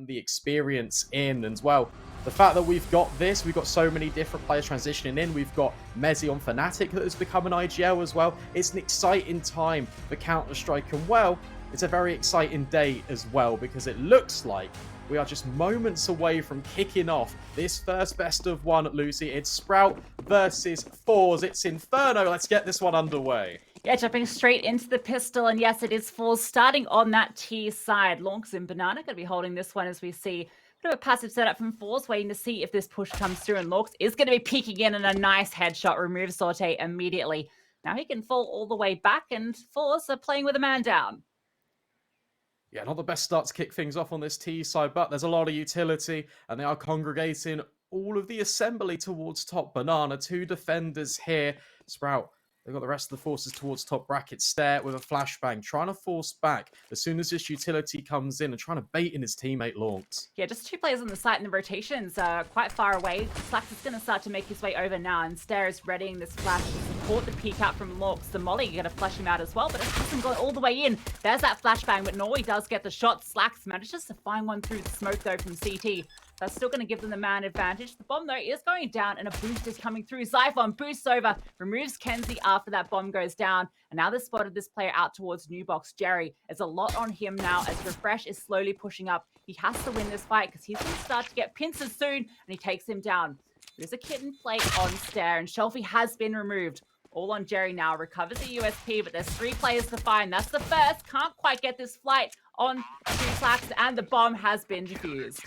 getting the experience in. And well, the fact that we've got so many different players transitioning in. We've got Mezzi on Fnatic that has become an IGL as well. It's an exciting time for Counter-Strike, and well, it's a very exciting day as well, because it looks like we are just moments away from kicking off this first best of one, Lucy. It's Sprout versus forZe. It's Inferno. Let's get this one underway. Yeah, jumping straight into the pistol, and yes, it is forZe starting on that T side. lauNX and Banana going to be holding this one as we see a bit of a passive setup from forZe, waiting to see if this push comes through, and lauNX is going to be peeking in, and a nice headshot removes zorte immediately. Now he can fall all the way back, and forZe are playing with a man down. Yeah, not the best start to kick things off on this T side, but there's a lot of utility, and they are congregating all of the assembly towards top. Banana, 2 defenders here. Sprout, they've got the rest of the forces towards top bracket. Stare with a flashbang, trying to force back as soon as this utility comes in and trying to bait in his teammate lauNX. Yeah, just 2 players on the site, and the rotations are quite far away. Slax is going to start to make his way over now, and Stare is readying this flash to support the peek out from lauNX. The molly, you're going to flash him out as well, but it hasn't gone all the way in. There's that flashbang, but Norway does get the shot. Slax manages to find one through the smoke, though, from CT. That's still going to give them the man advantage. The bomb, though, is going down, and a boost is coming through. Zyphon boosts over, removes KENSI after that bomb goes down. And now they've spotted this player out towards New Box. Jerry, there's a lot on him now as Refresh is slowly pushing up. He has to win this fight because he's going to start to get pincers soon, and he takes him down. There's a kitten play on Stare, and Shelfie has been removed. All on Jerry now, recovers the USP, but there's 3 players to find. That's the first. Can't quite get this flight on to Slax, and the bomb has been defused.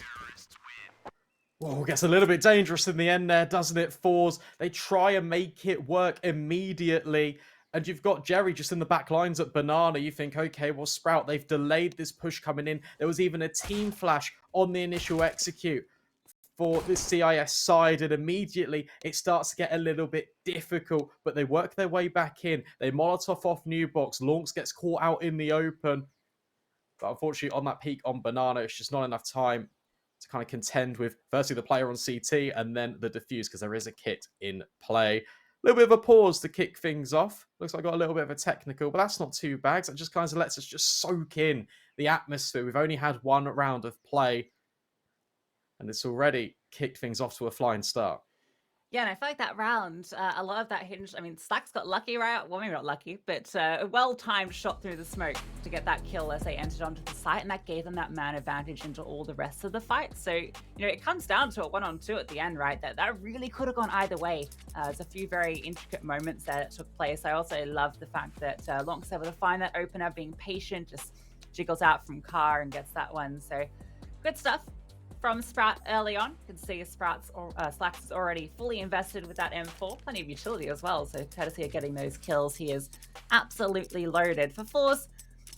Whoa, gets a little bit dangerous in the end there, doesn't it, forZe? They try and make it work immediately. And you've got Jerry just in the back lines at Banana. You think, okay, well, Sprout, they've delayed this push coming in. There was even a team flash on the initial execute for the CIS side, and immediately it starts to get a little bit difficult, but they work their way back in. They Molotov off New Box. lauNX gets caught out in the open. But unfortunately, on that peak on Banana, it's just not enough time to kind of contend with, firstly, the player on CT, and then the defuse, because there is a kit in play. A little bit of a pause to kick things off. Looks like I got a little bit of a technical, but that's not too bad. That just kind of lets us just soak in the atmosphere. We've only had 1 round of play, and it's already kicked things off to a flying start. Yeah, and I feel like that round, a lot of that hinged. I mean, Slax got lucky, right? Well, maybe not lucky, but a well-timed shot through the smoke to get that kill as they entered onto the site, and that gave them that man advantage into all the rest of the fight. So, you know, it comes down to a 1-on-2 at the end, right? That really could have gone either way. There's a few very intricate moments that took place. I also love the fact that lauNX able to find that opener, being patient, just jiggles out from car and gets that one. So, good stuff from Sprout early on. You can see Slax is already fully invested with that M4. Plenty of utility as well, so courtesy of getting those kills, he is absolutely loaded. For forZe,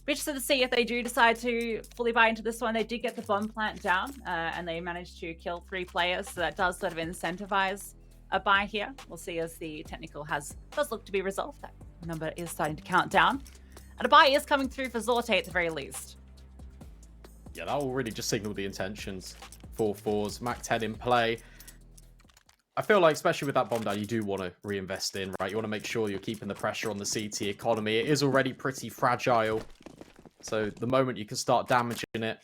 be interested to see if they do decide to fully buy into this one. They did get the bomb plant down, and they managed to kill 3 players, so that does sort of incentivize a buy here. We'll see as the technical does look to be resolved. That number is starting to count down. And a buy is coming through for zorte at the very least. Yeah, that will really just signal the intentions for forZe. Mac 10 in play. I feel like, especially with that bomb down, you do want to reinvest in, right? You want to make sure you're keeping the pressure on the CT economy. It is already pretty fragile. So the moment you can start damaging it,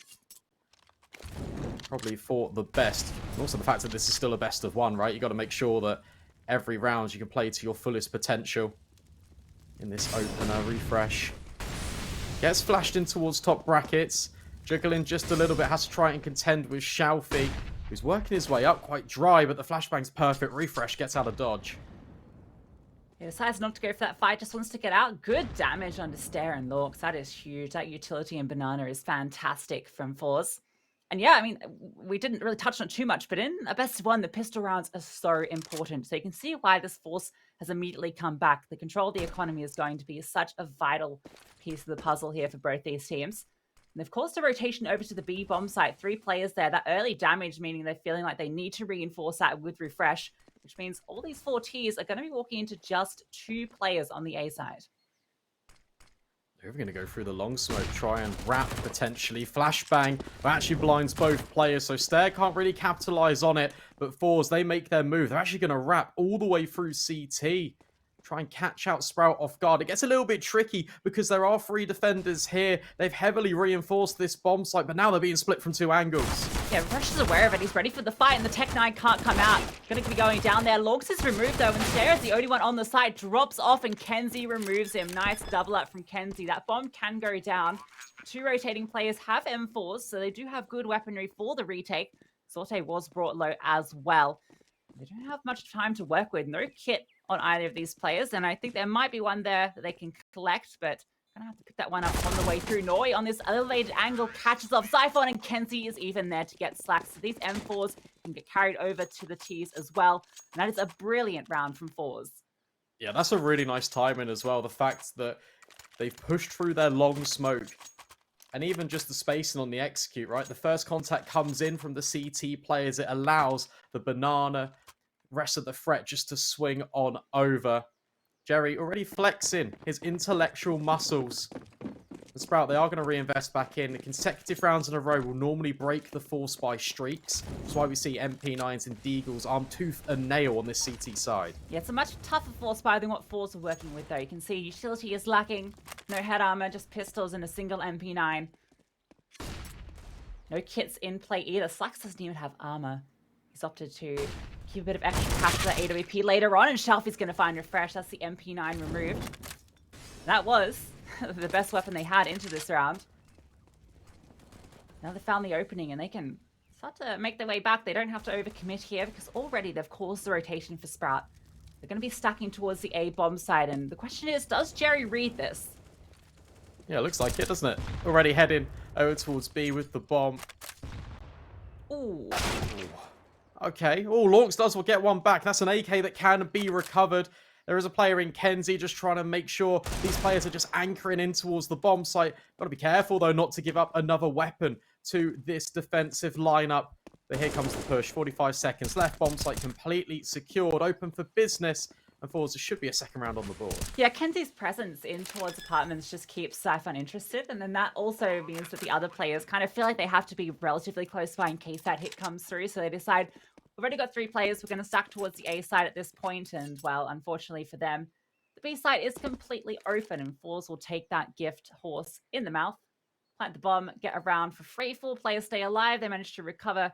probably for the best. And also the fact that this is still a best of 1, right? You got to make sure that every round you can play to your fullest potential in this opener. Refresh gets flashed in towards top brackets. Juggling just a little bit, has to try and contend with Shelfie, who's working his way up quite dry, but the flashbang's perfect. Refresh gets out of dodge. He decides not to go for that fight, just wants to get out. Good damage on Stare and lauNX. That is huge. That utility in Banana is fantastic from forZe. And yeah, I mean, we didn't really touch on it too much, but in a best of 1, the pistol rounds are so important. So you can see why this force has immediately come back. The control of the economy is going to be such a vital piece of the puzzle here for both these teams. And they've caused a rotation over to the B bomb site. 3 players there. That early damage, meaning they're feeling like they need to reinforce that with Refresh, which means all these 4 Ts are going to be walking into just 2 players on the A side. They're going to go through the long smoke, try and wrap potentially. Flashbang, but actually blinds both players, so Stare can't really capitalize on it. But forZe, they make their move. They're actually going to wrap all the way through CT. try and catch out Sprout off guard. It gets a little bit tricky because there are 3 defenders here. They've heavily reinforced this bomb site, but now they're being split from 2 angles. Yeah, Rush is aware of it. He's ready for the fight, and the Tech-9 can't come out. Gonna be going down there. lauNX is removed, though, and Sarah's the only one on the site. Drops off, and KENSI removes him. Nice double up from KENSI. That bomb can go down. 2 rotating players have M4s, so they do have good weaponry for the retake. Zorte was brought low as well. They don't have much time to work with. No kit on either of these players, and I think there might be one there that they can collect, but gonna have to pick that one up on the way through. Noi on this elevated angle catches off Zyphon, and KENSI is even there to get slacks. So these M4s can get carried over to the Ts as well, and that is a brilliant round from forZe. Yeah, that's a really nice timing as well. The fact that they've pushed through their long smoke, and even just the spacing on the execute, right? The first contact comes in from the CT players. It allows the banana rest of the threat just to swing on over. Jerry already flexing his intellectual muscles. And Sprout, they are going to reinvest back in. The consecutive rounds in a row will normally break the force by streaks. That's why we see MP9s and Deagles armed tooth and nail on this CT side. Yeah, it's a much tougher force buy than what forZe are working with, though. You can see utility is lacking. No head armor, just pistols and a single MP9. No kits in play either. Slacks doesn't even have armor. He's opted to keep a bit of extra cash for that AWP later on, and Shelfie's going to find refresh. That's the MP9 removed. That was the best weapon they had into this round. Now they found the opening, and they can start to make their way back. They don't have to overcommit here because already they've caused the rotation for Sprout. They're going to be stacking towards the A bomb side, and the question is, does Jerry read this? Yeah, looks like it, doesn't it? Already heading over towards B with the bomb. Ooh. Okay. Oh, lauNX does get one back. That's an AK that can be recovered. There is a player in KENSI just trying to make sure these players are just anchoring in towards the bomb site. Got to be careful, though, not to give up another weapon to this defensive lineup. But here comes the push. 45 seconds left. Bomb site completely secured. Open for business. And forZe, there should be a second round on the board. Yeah, KENSI's presence in towards apartments just keeps Zyphon interested. And then that also means that the other players kind of feel like they have to be relatively close by in case that hit comes through. So they decide, we've already got 3 players. We're going to stack towards the A side at this point. And, well, unfortunately for them, the B side is completely open. And forZe will take that gift horse in the mouth, plant the bomb, get around for free. 4 players stay alive. They managed to recover.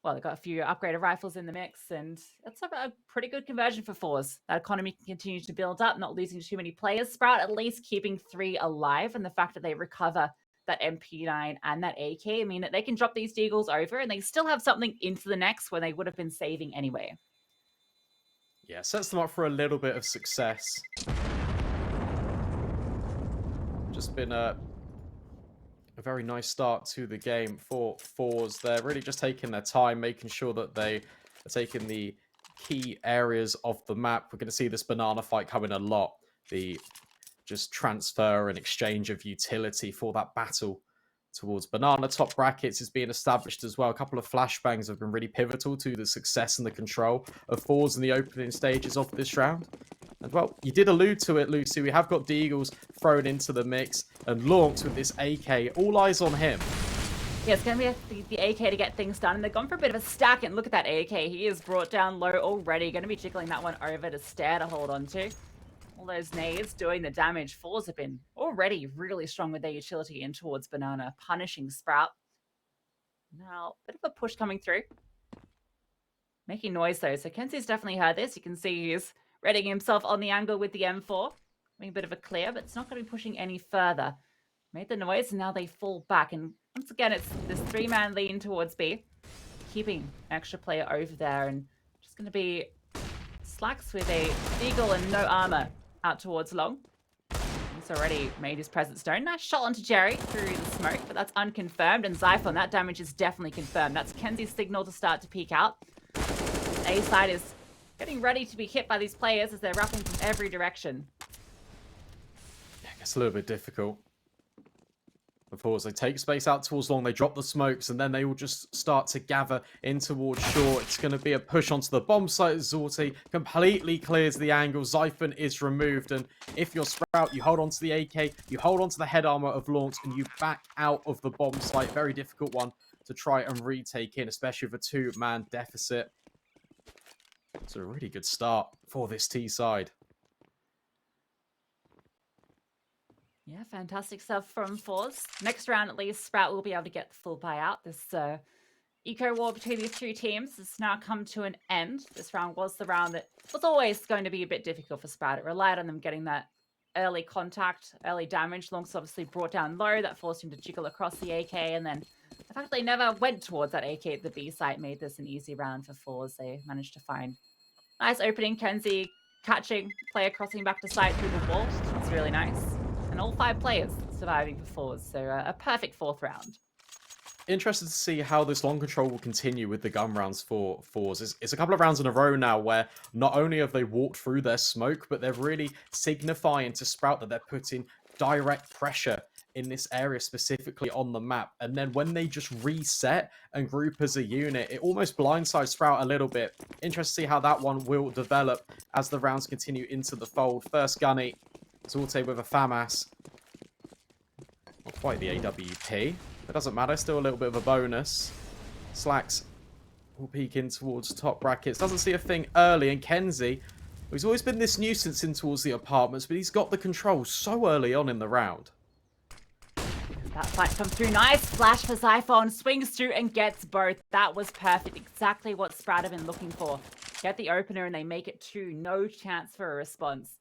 Well, they've got a few upgraded rifles in the mix, and that's a pretty good conversion for forZe. That economy can continue to build up, not losing too many players. Sprout at least keeping 3 alive, and the fact that they recover that MP9 and that AK, I mean, that they can drop these Deagles over, and they still have something into the next when they would have been saving anyway. Yeah, sets them up for a little bit of success. Just been a very nice start to the game for forZe. They're really just taking their time, making sure that they are taking the key areas of the map. We're going to see this banana fight coming a lot. The just transfer and exchange of utility for that battle towards banana. Top brackets is being established as well. A couple of flashbangs have been really pivotal to the success and the control of forZe in the opening stages of this round. And, well, you did allude to it, Lucy. We have got Deagles thrown into the mix. And lauNX with this AK. All eyes on him. Yeah, it's going to be the AK to get things done. And they've gone for a bit of a stack. And look at that AK. He is brought down low already. Going to be jiggling that one over to Stair to hold on to. All those nades doing the damage. forZe have been already really strong with their utility in towards banana. Punishing Sprout. Now, a bit of a push coming through. Making noise, though. So KENSI's definitely heard this. You can see he's readying himself on the angle with the M4. Having a bit of a clear, but it's not going to be pushing any further. Made the noise, and now they fall back. And once again, it's this 3-man lean towards B. Keeping an extra player over there. And just going to be Slacks with a Deagle and no armor out towards long. He's already made his presence known. Nice shot onto Jerry through the smoke, but that's unconfirmed. And Zyphon, that damage is definitely confirmed. That's KENSI's signal to start to peek out. A side is getting ready to be hit by these players as they're wrapping from every direction. Yeah, it's a little bit difficult. Of course, they take space out towards long, they drop the smokes, and then they will just start to gather in towards short. It's going to be a push onto the bomb site. Zorte completely clears the angle. Zyphon is removed, and if you're Sprout, you hold on to the AK, you hold on to the head armor of lauNX, and you back out of the bomb site. Very difficult one to try and retake in, especially with a 2-man deficit. It's a really good start for this T side. Yeah, fantastic stuff from forZe. Next round, at least, Sprout will be able to get the full buyout. This eco war between these two teams has now come to an end. This round was the round that was always going to be a bit difficult for Sprout. It relied on them getting that early contact, early damage. lonX obviously brought down low. That forced him to jiggle across the AK. And then the fact they never went towards that AK at the B site made this an easy round for forZe. They managed to find nice opening. KENSI catching, player crossing back to site through the wall. That's really nice. And all 5 players surviving for forZe. So a perfect 4th round. Interested to see how this long control will continue with the gun rounds for forZe. It's a couple of rounds in a row now where not only have they walked through their smoke, but they're really signifying to Sprout that they're putting direct pressure in this area specifically on the map. And then when they just reset and group as a unit, it almost blindsides Sprout a little bit. Interested to see how that one will develop as the rounds continue into the fold. First gunny, zorte with a FAMAS. Not quite the AWP. It doesn't matter, still a little bit of a bonus. Slacks will peek in towards top brackets. Doesn't see a thing early, and KENSI, who's always been this nuisance in towards the apartments, but he's got the control so early on in the round. That fight comes through. Nice flash for Zyphon. Swings through and gets both. That was perfect. Exactly what Sprout have been looking for. Get the opener and they make it 2. No chance for a response.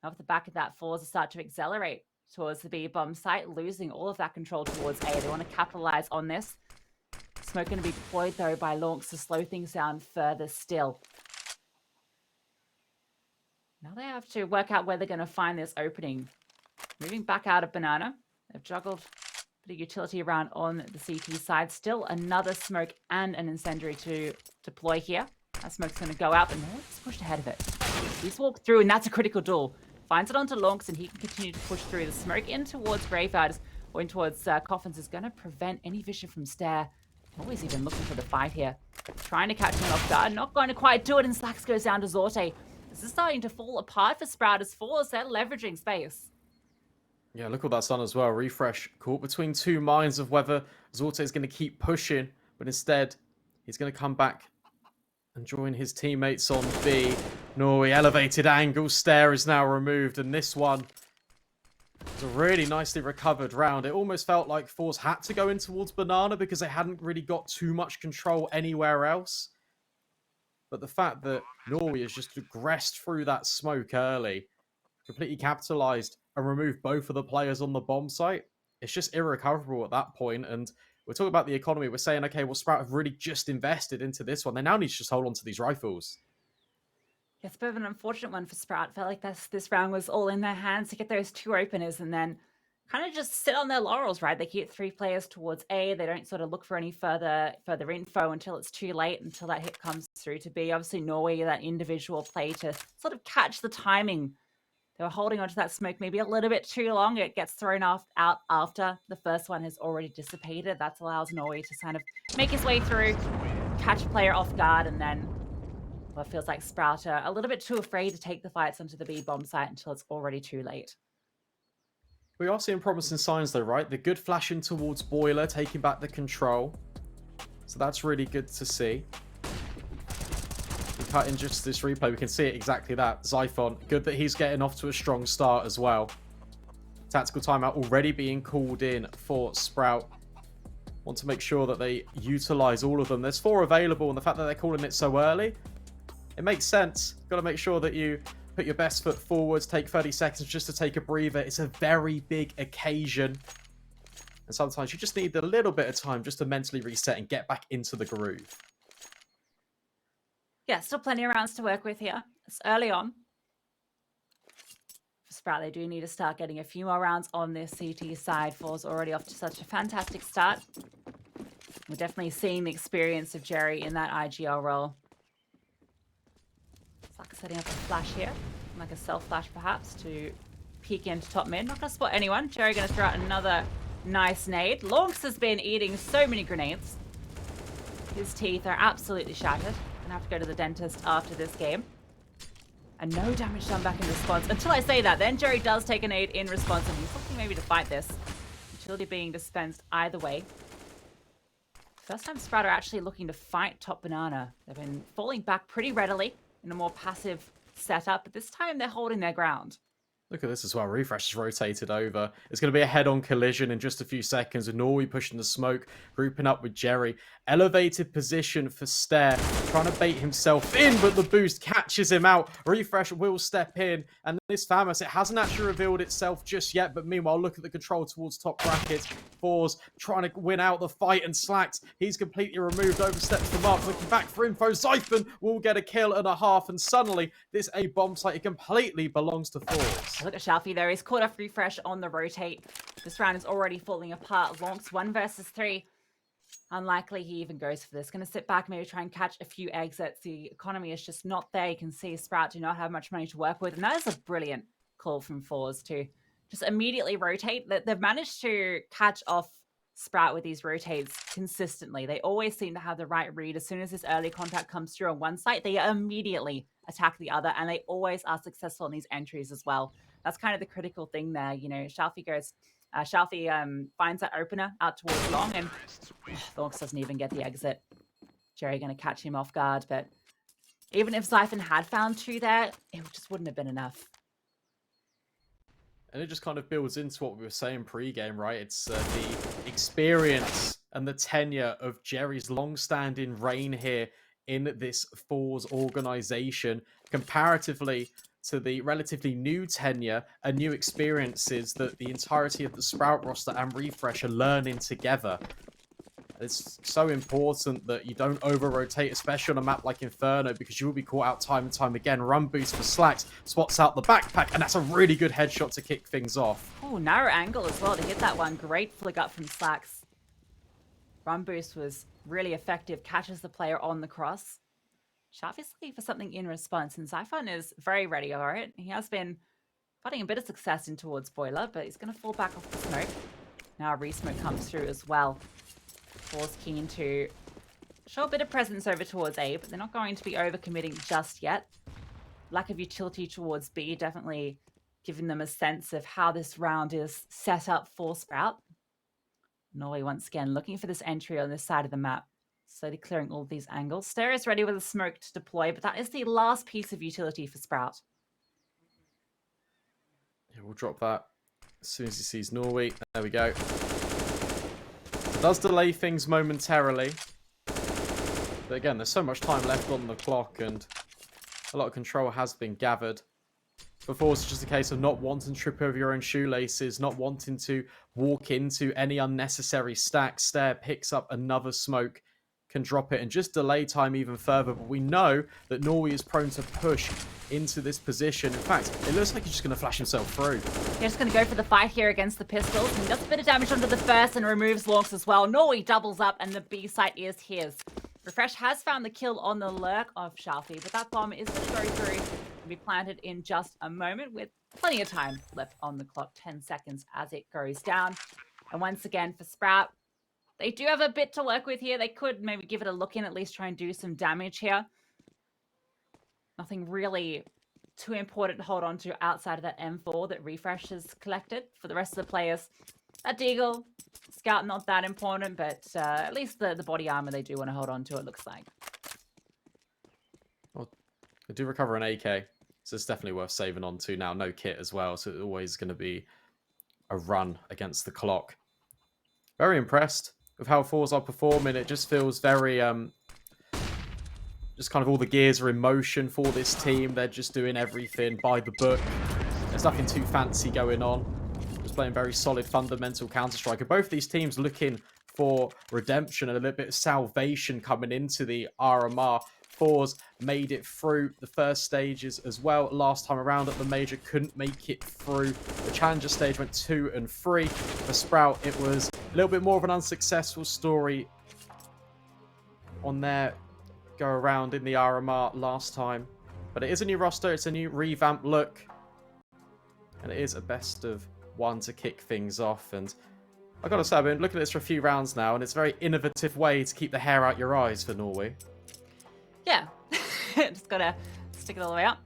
Off the back of that, forZe start to accelerate towards the B bomb site, losing all of that control towards A. They want to capitalize on this. Smoke going to be deployed, though, by lonX to slow things down further still. Now they have to work out where they're going to find this opening. Moving back out of Banana. They've juggled a bit of utility around on the CT side. Still another smoke and an incendiary to deploy here. That smoke's going to go out, but no one's pushed ahead of it. He's walked through, and that's a critical duel. Finds it onto lonX, and he can continue to push through. The smoke in towards Graveyard or in towards Coffins is going to prevent any vision from Stare. Always even looking for the fight here. Trying to catch him off guard. Not going to quite do it, and Slacks goes down to zorte. This is starting to fall apart for Sprout as forZe. They're leveraging space. Yeah, look what that's done as well. Refresh caught between 2 minds of whether zorte is going to keep pushing, but instead he's going to come back and join his teammates on B. No, elevated angle. Stare is now removed, and this one was a really nicely recovered round. It almost felt like forZe had to go in towards Banana because they hadn't really got too much control anywhere else. But the fact that Norway has just aggressed through that smoke early, completely capitalized, and removed both of the players on the bomb site, it's just irrecoverable at that point. And we're talking about the economy. We're saying, okay, well, Sprout have really just invested into this one. They now need to just hold on to these rifles. Yeah, it's a bit of an unfortunate one for Sprout. Felt like this round was all in their hands to get those 2 openers and then kind of just sit on their laurels, right? They keep 3 players towards A. They don't sort of look for any further info until it's too late, until that hit comes through to B. Obviously, Norway, that individual play to sort of catch the timing. They were holding onto that smoke maybe a little bit too long. It gets thrown out after the first one has already dissipated. That allows Norway to kind of make his way through, catch a player off guard, and then, well, it feels like Sprout are a little bit too afraid to take the fights onto the B bomb site until it's already too late. We are seeing promising signs though, right? The good flashing towards Boiler, taking back the control. So that's really good to see. We cut in just this replay, we can see it exactly that. Zyphon, good that he's getting off to a strong start as well. Tactical timeout already being called in for Sprout. Want to make sure that they utilize all of them. There's 4 available, and the fact that they're calling it so early, it makes sense. Got to make sure that you put your best foot forwards, take 30 seconds just to take a breather. It's a very big occasion. And sometimes you just need a little bit of time just to mentally reset and get back into the groove. Yeah, still plenty of rounds to work with here. It's early on. For Sprout, they do need to start getting a few more rounds on this CT side. forZe already off to such a fantastic start. We're definitely seeing the experience of Jerry in that IGL role. It's like setting up a flash here, like a self flash perhaps, to peek into top mid. Not going to spot anyone. Jerry going to throw out another nice nade. lonX has been eating so many grenades. His teeth are absolutely shattered. Gonna have to go to the dentist after this game. And no damage done back in response. Until I say that, then Jerry does take a nade in response, and he's looking maybe to fight this. Utility being dispensed either way. First time Sprout are actually looking to fight top Banana. They've been falling back pretty readily. in a more passive setup, but this time they're holding their ground. Look at this as well. Refresh is rotated over. It's going to be a head-on collision in just a few seconds with Norway pushing the smoke, grouping up with Jerry. Elevated position for Stare, trying to bait himself in, but the boost catches him out. Refresh will step in, and this FAMAS, it hasn't actually revealed itself just yet, but meanwhile, look at the control towards top brackets. forZe trying to win out the fight, and Slacks, he's completely removed, oversteps the mark, looking back for info. Zyphon will get a kill and a half, and suddenly, this A bomb site, it completely belongs to forZe. Look at Shalfie there. He's caught off Refresh on the rotate. This round is already falling apart. lauNX 1 versus 3. Unlikely he even goes for this. Going to sit back, maybe try and catch a few exits. The economy is just not there. You can see Sprout do not have much money to work with. And that is a brilliant call from forZe to just immediately rotate. They've managed to catch off Sprout with these rotates consistently. They always seem to have the right read. As soon as this early contact comes through on one site, they immediately attack the other. And they always are successful in these entries as well. That's kind of the critical thing there. You know, Shalfie finds that opener out towards long, and lauNX doesn't even get the exit. Jerry going to catch him off guard, but even if Zyphon had found 2 there, it just wouldn't have been enough. And it just kind of builds into what we were saying pre-game, right? It's the experience and the tenure of Jerry's long-standing reign here in this forZe organization, comparatively to the relatively new tenure and new experiences that the entirety of the Sprout roster and Refresh are learning together. It's so important that you don't over-rotate, especially on a map like Inferno, because you will be caught out time and time again. Run boost for Slacks, spots out the backpack, and that's a really good headshot to kick things off. Oh, narrow angle as well to hit that one. Great flick up from Slacks. Run boost was really effective, catches the player on the cross. Shalfie's looking for something in response, and Zyphon is very ready for it. He has been finding a bit of success in towards Boiler, but he's going to fall back off the smoke. Now a re-smoke comes through as well. forZe keen to show a bit of presence over towards A, but they're not going to be overcommitting just yet. Lack of utility towards B, definitely giving them a sense of how this round is set up for Sprout. Norway once again looking for this entry on this side of the map. Slowly clearing all of these angles. Stare is ready with a smoke to deploy, but that is the last piece of utility for Sprout. Yeah, we'll drop that as soon as he sees Norway. There we go. It does delay things momentarily. But again, there's so much time left on the clock, and a lot of control has been gathered. Before, it's just a case of not wanting to trip over your own shoelaces, not wanting to walk into any unnecessary stacks. Stare picks up another smoke, can drop it and just delay time even further. But we know that Norway is prone to push into this position. In fact, it looks like he's just going to flash himself through. He's just going to go for the fight here against the pistols. And he does a bit of damage onto the first and removes lauNX as well. Norway doubles up and the B site is his. Refresh has found the kill on the lurk of Shalfie, but that bomb is going to go through and be planted in just a moment with plenty of time left on the clock. 10 seconds as it goes down. And once again for Sprout, they do have a bit to work with here. They could maybe give it a look in, at least try and do some damage here. Nothing really too important to hold on to outside of that M4 that Refresh has collected. For the rest of the players, that Deagle, Scout not that important, but at least the body armor they do want to hold on to, it looks like. Well, they do recover an AK, so it's definitely worth saving on to now. No kit as well, so it's always going to be a run against the clock. Very impressed with how forZe are performing. It just feels very, just kind of all the gears are in motion for this team. They're just doing everything by the book. There's nothing too fancy going on. Just playing very solid fundamental Counter-Strike. And both these teams looking for redemption and a little bit of salvation coming into the RMR. forZe made it through the first stages as well. Last time around at the Major, couldn't make it through. The Challenger stage went 2 and 3. For Sprout, it was a little bit more of an unsuccessful story on their go around in the RMR last time. But it is a new roster, it's a new revamped look. And it is a best of 1 to kick things off. And I've got to say, I've been looking at this for a few rounds now, and it's a very innovative way to keep the hair out your eyes for Norway. Yeah, just gotta stick it all the way up.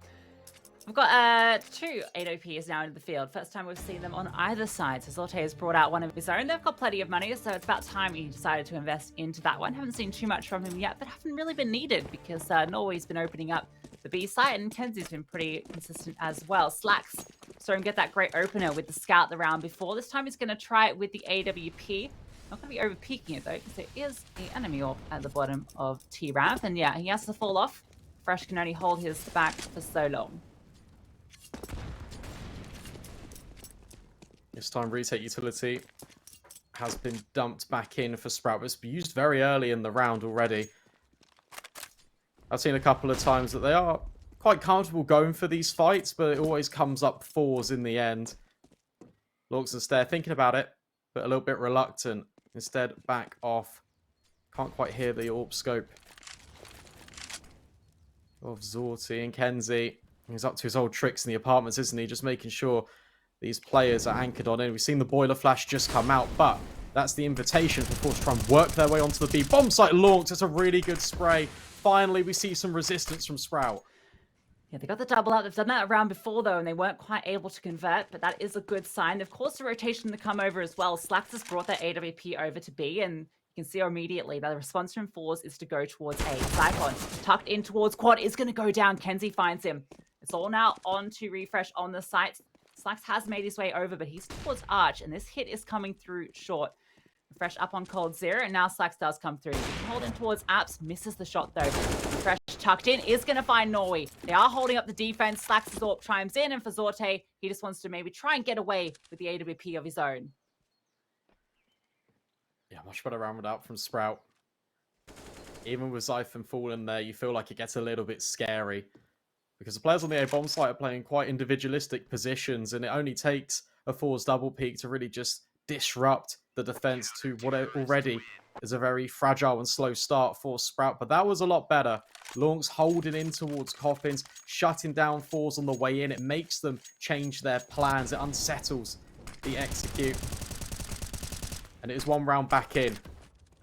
We've got 2 8OPs now in the field. First time we've seen them on either side. So Zorte has brought out one of his own. They've got plenty of money, so it's about time he decided to invest into that one. Haven't seen too much from him yet, but haven't really been needed because Norway's been opening up the B site, and KENSI's been pretty consistent as well. Slacks saw him get that great opener with the scout the round before. This time he's going to try it with the AWP. Not going to be over peeking it though, because there is an enemy orb at the bottom of T ramp, and yeah, he has to fall off. Fresh can only hold his back for so long. This time, retake utility has been dumped back in for Sprout, but it's been used very early in the round already. I've seen a couple of times that they are quite comfortable going for these fights, but it always comes up forZe in the end. Looks and stare, thinking about it, but a little bit reluctant. Instead, back off. Can't quite hear the AWP scope of Zorte and KENSI. He's up to his old tricks in the apartments, isn't he? Just making sure these players are anchored on in. We've seen the boiler flash just come out, but that's the invitation for forZe to try and work their way onto the B. Bomb site launched. It's a really good spray. Finally, we see some resistance from Sprout. Yeah, they got the double up. They've done that round before, though, and they weren't quite able to convert, but that is a good sign. They've caused a rotation to come over as well. Slacks has brought that AWP over to B, and you can see immediately that the response from forZe is to go towards A. Zyphon, tucked in towards quad, is going to go down. KENSI finds him. It's all now on to refresh on the site. Slacks has made his way over, but he's towards Arch, and this hit is coming through short. Fresh up on cold 0, and now Slacks does come through. Holding towards Apps, misses the shot though. Fresh tucked in, is going to find Norway. They are holding up the defense. Slacks' AWP chimes in, and for Zorte, he just wants to maybe try and get away with the AWP of his own. Yeah, much better round out from Sprout. Even with Zyphon falling there, you feel like it gets a little bit scary. Because the players on the A-bomb site are playing quite individualistic positions, and it only takes a forZe double peak to really just disrupt the defense to what already is a very fragile and slow start for Sprout. But that was a lot better. lauNX holding in towards Coffins, shutting down forZe on the way in. It makes them change their plans. It unsettles the execute. And it is one round back in.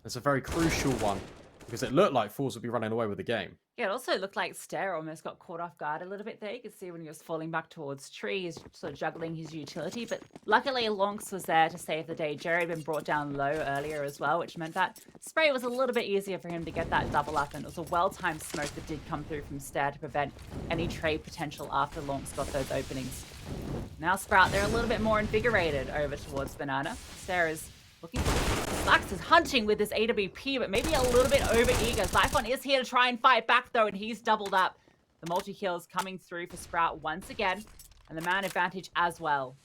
It's a very crucial one, because it looked like forZe would be running away with the game. Yeah, it also looked like Stare almost got caught off guard a little bit there. You could see when he was falling back towards tree, he's sort of juggling his utility. But luckily, lauNX was there to save the day. Jerry had been brought down low earlier as well, which meant that spray was a little bit easier for him to get that double up. And it was a well-timed smoke that did come through from Stare to prevent any trade potential after lauNX got those openings. Now Sprout, they're a little bit more invigorated over towards Banana. Stare is looking for... Slacks is hunting with this AWP, but maybe a little bit over-eager. Zyphon is here to try and fight back, though, and he's doubled up. The multi-kills coming through for Sprout once again, and the man advantage as well.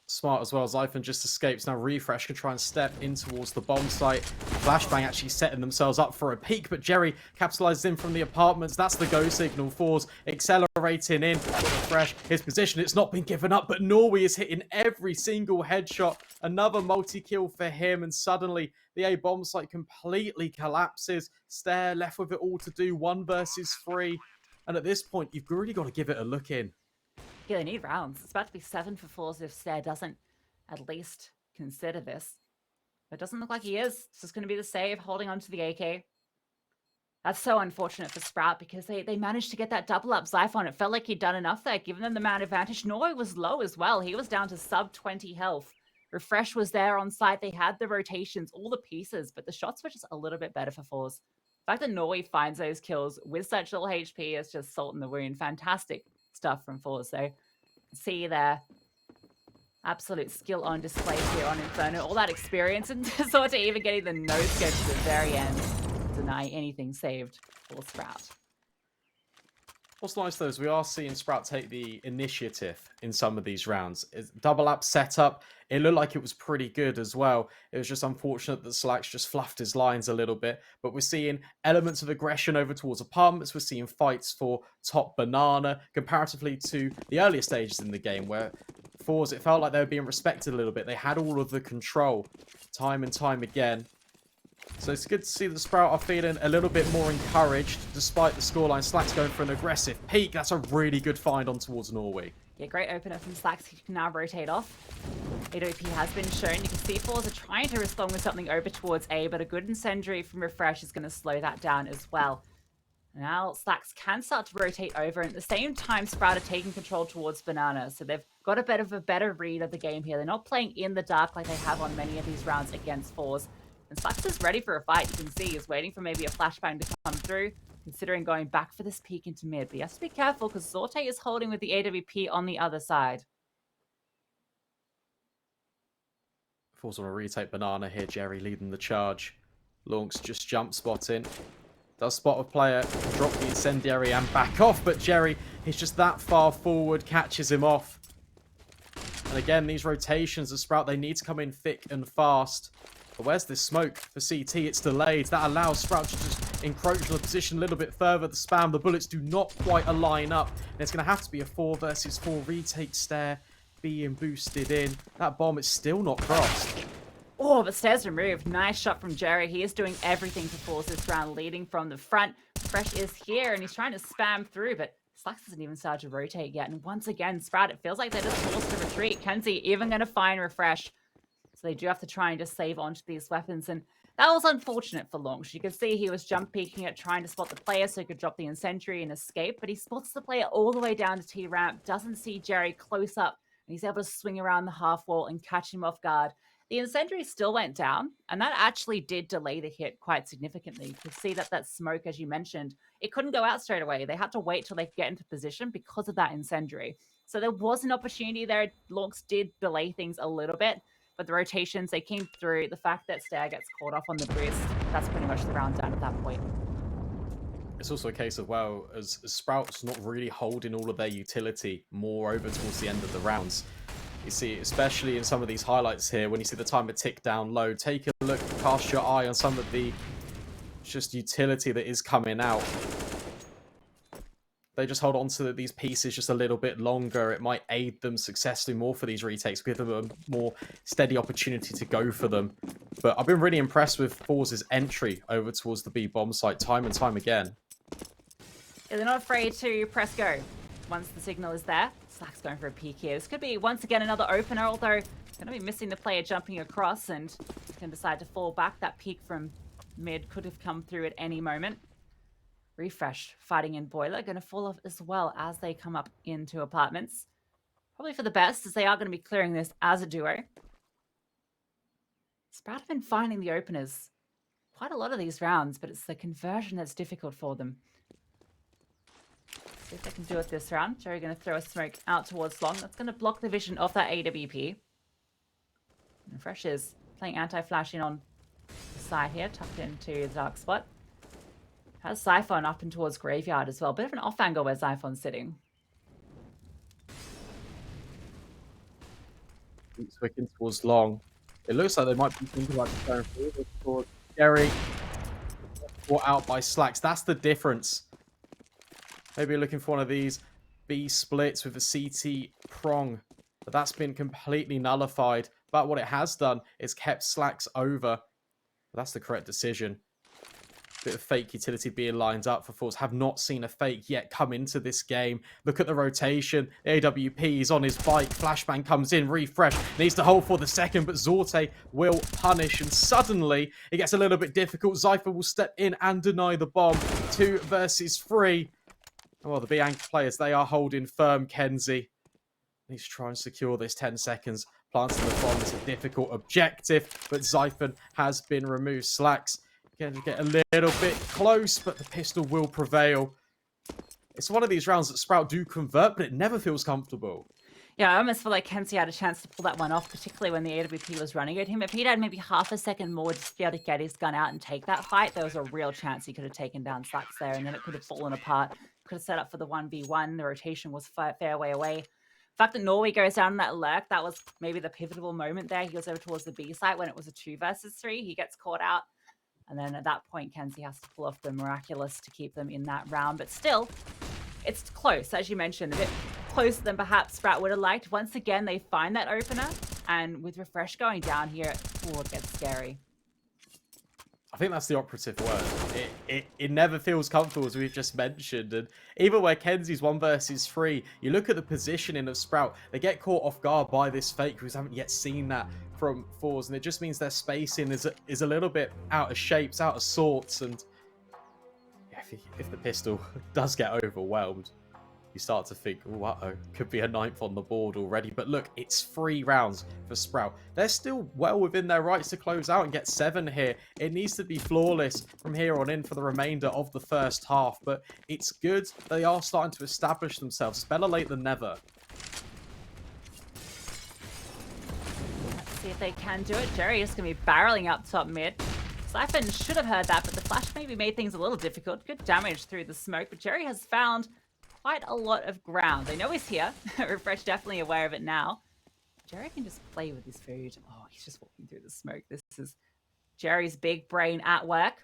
Smart as well. Zyphon just escapes. Now Refresh can try and step in towards the bomb site. Flashbang actually setting themselves up for a peek, but Jerry capitalizes in from the apartments. That's the go signal. forZe accelerating in. Refresh, his position, it's not been given up, but Norway is hitting every single headshot. Another multi-kill for him, and suddenly the A bomb site completely collapses. Stare left with it all to do 1 versus 3. And at this point, you've really got to give it a look in. Yeah, they need rounds. It's about to be 7 for forZe if Stare doesn't at least consider this. But it doesn't look like he is. It's just going to be the save, holding on to the AK. That's so unfortunate for Sprout because they managed to get that double up. Zyphon, it felt like he'd done enough there, giving them the man advantage. Norway was low as well. He was down to sub 20 health. Refresh was there on site. They had the rotations, all the pieces, but the shots were just a little bit better for forZe. The fact that Norway finds those kills with such little HP is just salt in the wound. Fantastic stuff from forZe. So see their absolute skill on display here on Inferno. All that experience and sort of even getting the no-scope to the very end. Deny anything saved for Sprout. What's nice though is we are seeing Sprout take the initiative in some of these rounds. It's double up setup. It looked like it was pretty good as well. It was just unfortunate that Slacks just fluffed his lines a little bit. But we're seeing elements of aggression over towards apartments. We're seeing fights for top banana comparatively to the earlier stages in the game where forZe, it felt like they were being respected a little bit. They had all of the control time and time again. So it's good to see that Sprout are feeling a little bit more encouraged despite the scoreline. Slacks going for an aggressive peek. That's a really good find on towards Norway. Yeah, great opener from Slacks. He can now rotate off. AWP has been shown. You can see forZe are trying to respond with something over towards A, but a good incendiary from Refresh is going to slow that down as well. Now Slacks can start to rotate over, and at the same time, Sprout are taking control towards Banana. So they've got a bit of a better read of the game here. They're not playing in the dark like they have on many of these rounds against forZe. And Slacks is ready for a fight. You can see he's waiting for maybe a flashbang to come through, considering going back for this peek into mid. But he has to be careful because Zorte is holding with the AWP on the other side. forZe on a retake Banana here. Jerry leading the charge. lauNX just jump spotting. Does spot a player, drop the incendiary and back off, but Jerry is just that far forward, catches him off. And again, these rotations of Sprout, they need to come in thick and fast. But where's this smoke for CT? It's delayed. That allows Sprout to just encroach on the position a little bit further. The spam, the bullets do not quite align up. There's going to have to be a 4 versus 4 retake stare being boosted in. That bomb is still not crossed. Oh, but stairs removed. Nice shot from Jerry. He is doing everything to force this round, leading from the front. Fresh is here, and he's trying to spam through, but Slacks hasn't even started to rotate yet. And once again, Sprout, it feels like they're just forced to retreat. KENSI even going to find Refresh. So they do have to try and just save onto these weapons. And that was unfortunate for lauNX. You could see he was jump peeking it, trying to spot the player so he could drop the incendiary and escape. But he spots the player all the way down to T-ramp, doesn't see Jerry close up, and he's able to swing around the half wall and catch him off guard. The incendiary still went down, and that actually did delay the hit quite significantly. You could see that smoke, as you mentioned, it couldn't go out straight away. They had to wait till they could get into position because of that incendiary. So there was an opportunity there. lauNX did delay things a little bit, but the rotations, they came through. The fact that Stair gets caught off on the boost, that's pretty much the round down at that point. It's also a case of, well, as Sprout's not really holding all of their utility more over towards the end of the rounds. You see, especially in some of these highlights here, when you see the timer tick down low, take a look, cast your eye on some of the just utility that is coming out. They just hold on to these pieces just a little bit longer. It might aid them successfully more for these retakes, give them a more steady opportunity to go for them. But I've been really impressed with forZe's entry over towards the B bomb site time and time again. Yeah, they're not afraid to press go once the signal is there. Slack's going for a peek here. This could be, once again, another opener, although going to be missing the player jumping across and can decide to fall back. That peek from mid could have come through at any moment. Refresh fighting in Boiler, going to fall off as well as they come up into apartments. Probably for the best, as they are going to be clearing this as a duo. Sprout have been finding the openers quite a lot of these rounds, but it's the conversion that's difficult for them. See if they can do it this round. Jerry going to throw a smoke out towards long. That's going to block the vision of that AWP. And Fresh is playing anti-flashing on the side here, tucked into the dark spot. Has Zyphon up and towards Graveyard as well. Bit of an off angle where Zyphon's sitting. Swicking towards long. It looks like they might be thinking about going forward. Jerry brought out by Slacks. That's the difference. Maybe looking for one of these B splits with a CT prong. But that's been completely nullified. But what it has done is kept Slacks over. That's the correct decision. Bit of fake utility being lined up for forZe. Have not seen a fake yet come into this game. Look at the rotation. The AWP is on his bike. Flashbang comes in. Refresh. Needs to hold for the second, but Zorte will punish. And suddenly, it gets a little bit difficult. Zypher will step in and deny the bomb. 2 versus 3. Well, the B anchor players, they are holding firm. KENSI needs to try and secure this 10 seconds. Planting the bomb is a difficult objective, but Zyphon has been removed. Slacks going to get a little bit close, but the pistol will prevail. It's one of these rounds that Sprout do convert, but it never feels comfortable. Yeah, I almost feel like KENSI had a chance to pull that one off, particularly when the AWP was running at him. If he'd had maybe half a second more to be able to get his gun out and take that fight, there was a real chance he could have taken down Slacks there, and then it could have fallen apart. Could have set up for the 1v1. The rotation was fair way away. The fact that Norway goes down in that lurk, that was maybe the pivotal moment there. He goes over towards the B site when it was a 2 versus 3. He gets caught out. And then at that point, KENSI has to pull off the miraculous to keep them in that round. But still, it's close, as you mentioned. A bit closer than perhaps Sprout would have liked. Once again, they find that opener. And with Refresh going down here, it gets scary. I think that's the operative word. It never feels comfortable, as we've just mentioned. And even where KENSI's 1 versus 3, you look at the positioning of Sprout, they get caught off guard by this fake, because we haven't yet seen that from forZe, and it just means their spacing is a little bit out of shapes, out of sorts, and it if the pistol does get overwhelmed, you start to think, oh, uh-oh, could be a 9th on the board already. But look, it's 3 rounds for Sprout. They're still well within their rights to close out and get 7 here. It needs to be flawless from here on in for the remainder of the first half. But it's good. They are starting to establish themselves. It's better late than never. Let's see if they can do it. Jerry is going to be barreling up top mid. Siphon should have heard that, but the flash maybe made things a little difficult. Good damage through the smoke, but Jerry has found quite a lot of ground. They know he's here. Refresh definitely aware of it now. Jerry can just play with his food. Oh, he's just walking through the smoke. This is Jerry's big brain at work.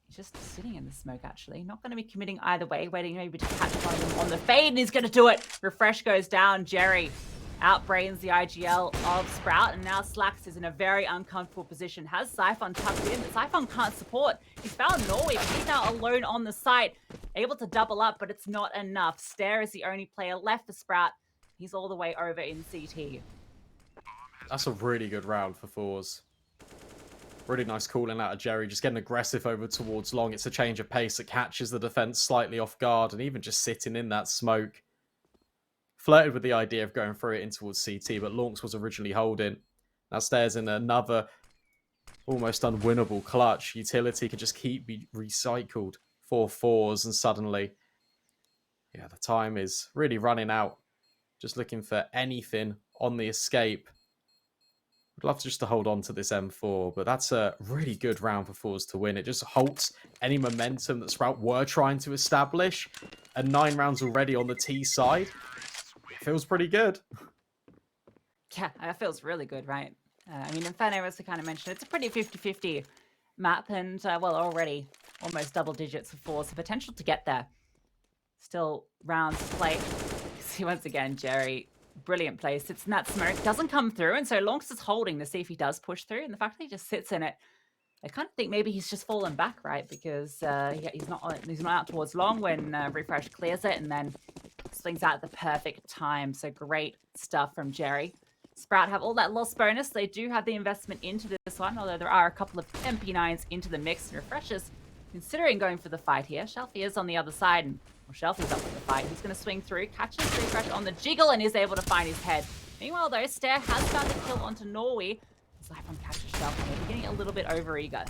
He's just sitting in the smoke, actually. Not going to be committing either way. Waiting maybe to catch one of them on the fade, and he's going to do it. Refresh goes down. Jerry outbrains the IGL of Sprout, and now Slacks is in a very uncomfortable position. Has Siphon tucked in, but Siphon can't support. He's found Norway, but he's now alone on the site, able to double up, but it's not enough. Stare is the only player left for Sprout. He's all the way over in CT. That's a really good round for forZe. Really nice calling out of Jerry, just getting aggressive over towards long. It's a change of pace that catches the defense slightly off guard, and even just sitting in that smoke. Flirted with the idea of going through it in towards CT, but lauNX was originally holding. Now Stairs in another almost unwinnable clutch. Utility could just keep be recycled for forZe, and suddenly, yeah, the time is really running out. Just looking for anything on the escape. I'd love just to hold on to this M4, but that's a really good round for forZe to win. It just halts any momentum that Sprout were trying to establish. And 9 rounds already on the T side. Feels pretty good. Yeah, that feels really good, right? I mean, Inferno, as we kind of mentioned, it's a pretty 50-50 map, and, well, already almost double digits for forZe, the potential to get there. Still rounds to play. See, once again, Jerry, brilliant play, sits in that smoke, doesn't come through, and so lauNX is holding to see if he does push through, and the fact that he just sits in it, I kind of think maybe he's just fallen back, right? Because he's not out towards long when Refresh clears it, and then swings out at the perfect time. So great stuff from Jerry. Sprout have all that loss bonus. They do have the investment into this one, although there are a couple of MP9s into the mix. And Refresh is considering going for the fight here. Shelfie is on the other side, and Shelfie's up for the fight. He's going to swing through, catches Refresh on the jiggle, and is able to find his head. Meanwhile, though, Stare has found the kill onto Norway. Siphon catches Shelfie. They're getting a little bit overeager.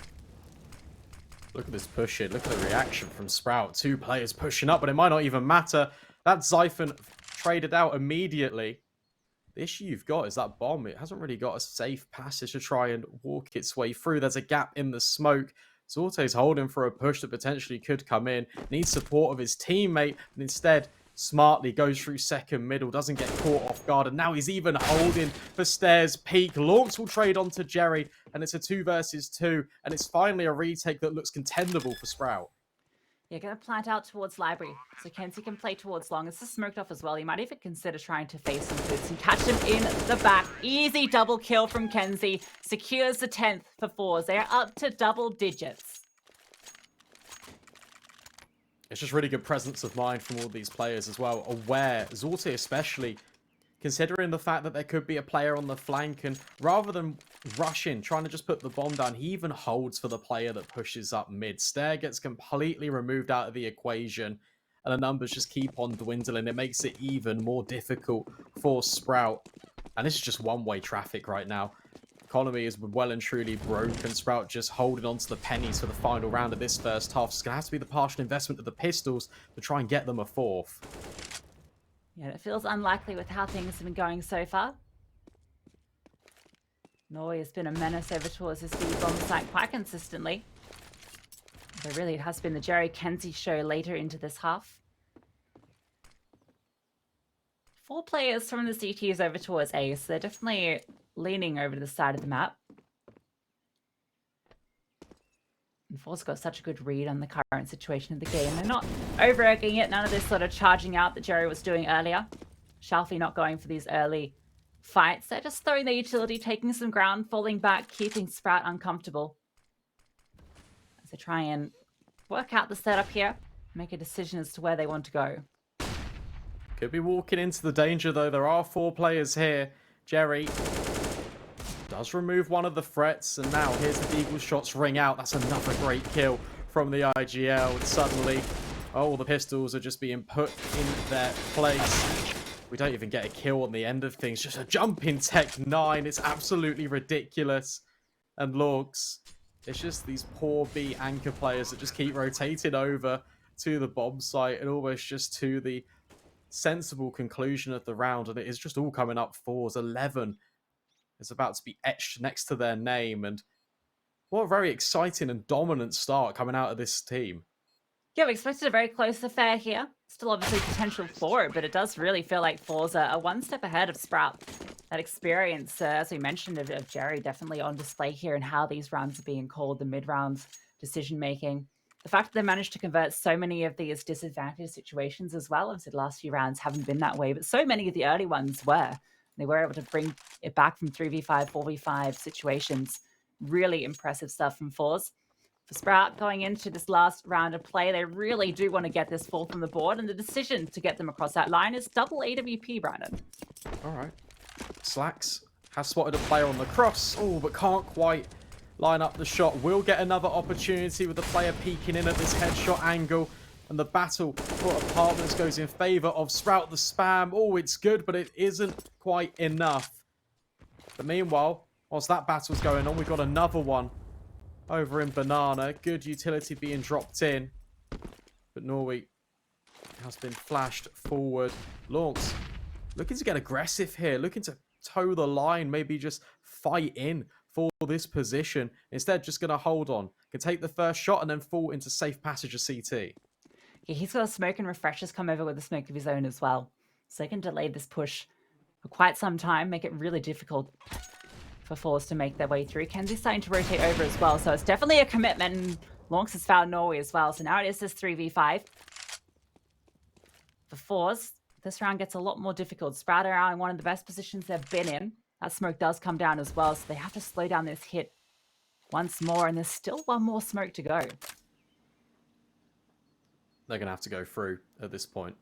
Look at this push in. Look at the reaction from Sprout. 2 players pushing up, but it might not even matter. That Siphon traded out immediately. The issue you've got is that bomb. It hasn't really got a safe passage to try and walk its way through. There's a gap in the smoke. Zorte's holding for a push that potentially could come in. Needs support of his teammate, and instead smartly goes through second middle, doesn't get caught off guard, and now he's even holding for Stairs peak. lauNX will trade onto Jerry, and it's a 2 versus 2, and it's finally a retake that looks contendable for Sprout. You're going to plant out towards library, so KENSI can play towards long. This is smoked off as well. You might even consider trying to face some boots and catch him in the back. Easy double kill from KENSI. Secures the 10th for forZe. They're up to double digits. It's just really good presence of mind from all these players as well. Aware, Zorte especially, considering the fact that there could be a player on the flank, and rather than rushing, trying to just put the bomb down, he even holds for the player that pushes up mid. Stare gets completely removed out of the equation, and the numbers just keep on dwindling. It makes it even more difficult for Sprout. And this is just one-way traffic right now. Economy is well and truly broken. Sprout just holding on to the pennies for the final round of this first half. It's going to have to be the partial investment of the pistols to try and get them a 4th. Yeah, it feels unlikely with how things have been going so far. Norway has been a menace over towards this B bomb site quite consistently. But really, it has been the Jerry KENSI show later into this half. 4 players from the CTs over towards A, so they're definitely leaning over to the side of the map. And forZe got such a good read on the current situation of the game. They're not over-egging it. None of this sort of charging out that Jerry was doing earlier. Shelfie not going for these early fights. They're just throwing their utility, taking some ground, falling back, keeping Sprout uncomfortable. As they try and work out the setup here, make a decision as to where they want to go. Could be walking into the danger, though. There are 4 players here. Jerry does remove one of the threats, and now here's the Deagle shots ring out. That's another great kill from the IGL. And suddenly, oh, the pistols are just being put in their place. We don't even get a kill on the end of things. Just a jump in Tech 9. It's absolutely ridiculous. And lauNX, it's just these poor B anchor players that just keep rotating over to the bomb site and almost just to the sensible conclusion of the round. And it is just all coming up forZe. 11 is about to be etched next to their name. And what a very exciting and dominant start coming out of this team. Yeah, we expected a very close affair here. Still obviously potential for it, but it does really feel like forZe are one step ahead of Sprout. That experience, as we mentioned, of Jerry definitely on display here and how these rounds are being called, the mid-round decision-making. The fact that they managed to convert so many of these disadvantaged situations as well. Obviously, the last few rounds haven't been that way, but so many of the early ones were. They were able to bring it back from 3v5, 4v5 situations. Really impressive stuff from forZe. For Sprout, going into this last round of play, they really do want to get this 4th on the board, and the decision to get them across that line is double AWP, Brandon. All right. Slacks has spotted a player on the cross. Oh, but can't quite line up the shot. Will get another opportunity with the player peeking in at this headshot angle. And the battle for apartments goes in favor of Sprout. The spam, oh, it's good, but it isn't quite enough. But meanwhile, whilst that battle's going on, we've got another one over in Banana. Good utility being dropped in. But Norway has been flashed forward. lauNX looking to get aggressive here. Looking to toe the line. Maybe just fight in for this position. Instead, just going to hold on. Can take the first shot and then fall into safe passage of CT. Yeah, he's got a smoke and refreshers come over with a smoke of his own as well. So they can delay this push for quite some time. Make it really difficult for forZe to make their way through. KENSI's starting to rotate over as well, so it's definitely a commitment. And lauNX has found Norway as well, so now it is this 3v5. For forZe, this round gets a lot more difficult. Sprout are in one of the best positions they've been in. That smoke does come down as well, so they have to slow down this hit once more, and there's still one more smoke to go. They're going to have to go through at this point.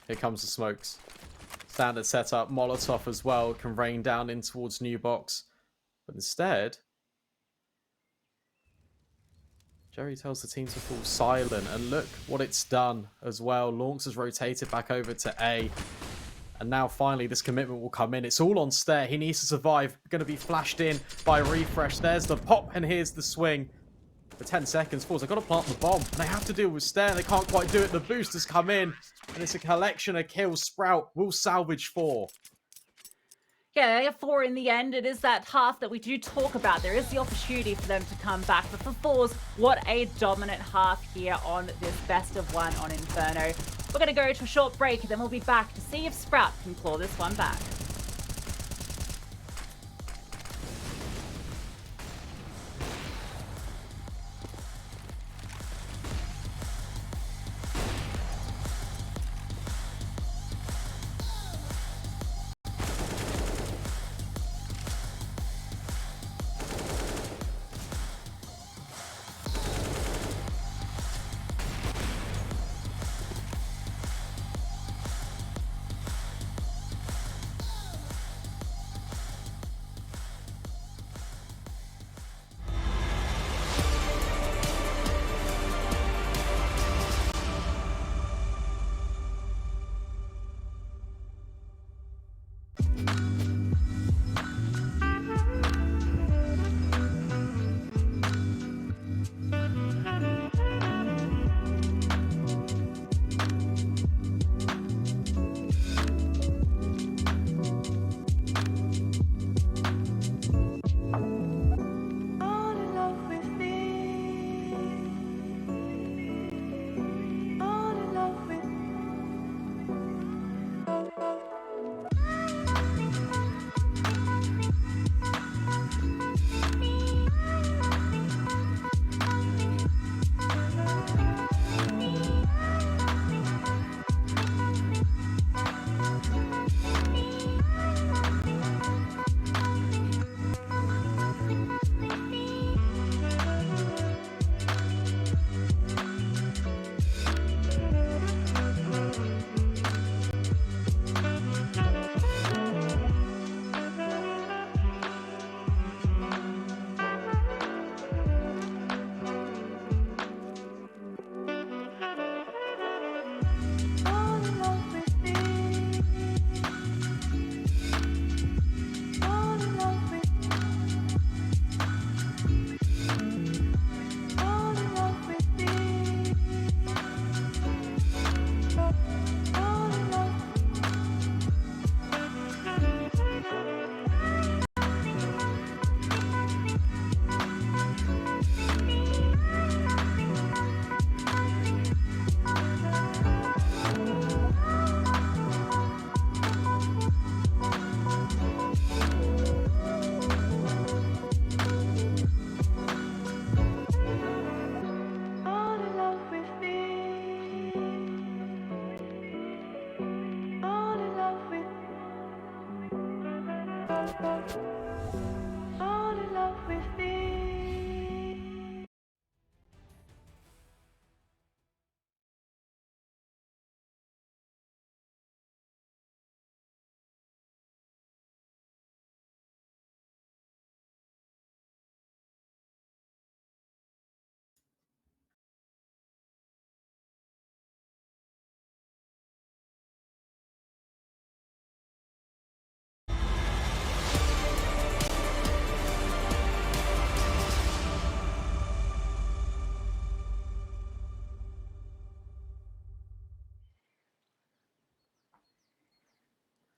Here comes the smokes. Standard setup, Molotov as well, can rain down in towards New Box. But instead, Jerry tells the team to fall silent. And look what it's done as well. lauNX has rotated back over to A. And now finally this commitment will come in. It's all on Stair. He needs to survive. Going to be flashed in by Refresh. There's the pop and here's the swing. For 10 seconds, forZe, they've got to plant the bomb. They have to deal with Stair. They can't quite do it. The boost has come in. And it's a collection of kills. Sprout will salvage 4. Yeah, they have 4 in the end. It is that half that we do talk about. There is the opportunity for them to come back. But for forZe, what a dominant half here on this best of 1 on Inferno. We're going to go to a short break, and then we'll be back to see if Sprout can claw this one back.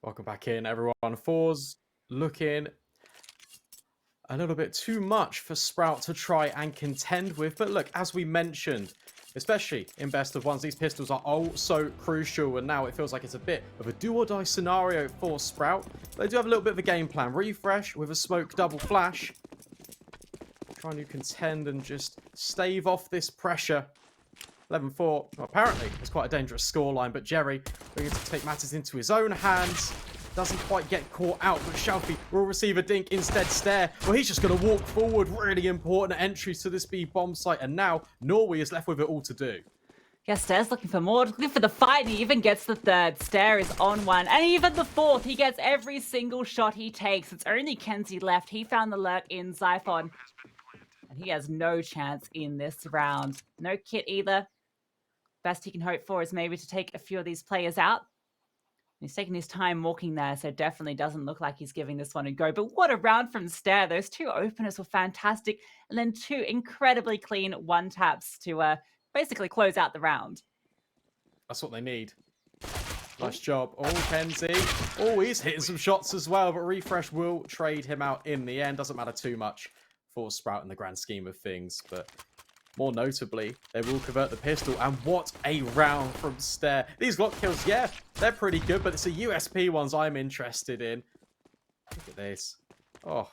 Welcome back in, everyone. forZe looking a little bit too much for Sprout to try and contend with. But look, as we mentioned, especially in best of ones, these pistols are oh so crucial. And now it feels like it's a bit of a do-or-die scenario for Sprout. They do have a little bit of a game plan. Refresh with a smoke double flash. Trying to contend and just stave off this pressure. 11-4. Well, apparently, it's quite a dangerous scoreline, but Jerry going to take matters into his own hands. Doesn't quite get caught out, but Shalfie will receive a dink instead. Stare. Well, he's just going to walk forward. Really important entries to this B bomb site, and now Norway is left with it all to do. Yeah, Stare's looking for more, looking for the fight, and he even gets the third. Stare is on one, and even the fourth. He gets every single shot he takes. It's only KENSI left. He found the lurk in Zyphon, and he has no chance in this round. No kit either. Best he can hope for is maybe to take a few of these players out. He's taking his time walking there, so definitely doesn't look like he's giving this one a go. But what a round from Stare. Those two openers were fantastic. And then two incredibly clean one-taps to basically close out the round. That's what they need. Nice job. Oh, KENSI. Oh, he's hitting some shots as well, but Refresh will trade him out in the end. Doesn't matter too much for Sprout in the grand scheme of things, but more notably, they will convert the pistol, and what a round from Stare. These Glock kills, yeah, they're pretty good, but it's the USP ones I'm interested in. Look at this. Oh.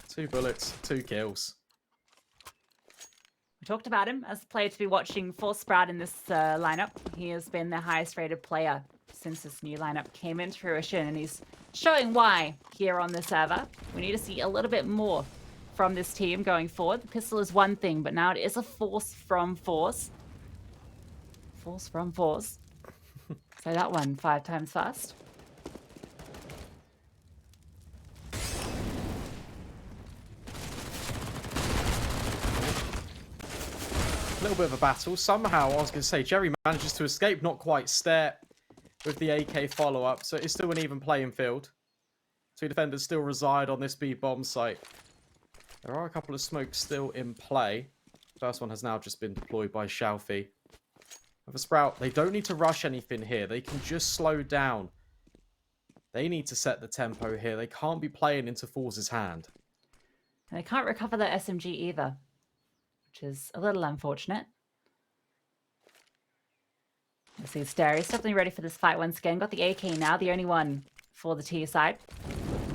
2 bullets, 2 kills. We talked about him as a player to be watching for Sprout in this lineup. He has been the highest rated player since this new lineup came into fruition, and he's showing why here on the server. We need to see a little bit more from this team going forward. The pistol is one thing, but now it is a force from force. Force from force. Say that one 5 times fast. A little bit of a battle. Somehow, I was going to say, Jerry manages to escape, not quite. Stare with the AK follow-up, so it's still an even playing field. 2 defenders still reside on this B bomb site. There are a couple of smokes still in play. First one has now just been deployed by Shalfie. For Sprout, they don't need to rush anything here. They can just slow down. They need to set the tempo here. They can't be playing into forZe's hand. And they can't recover their SMG either, which is a little unfortunate. Let's see, Stare is definitely ready for this fight once again. Got the AK now, the only one for the tier side.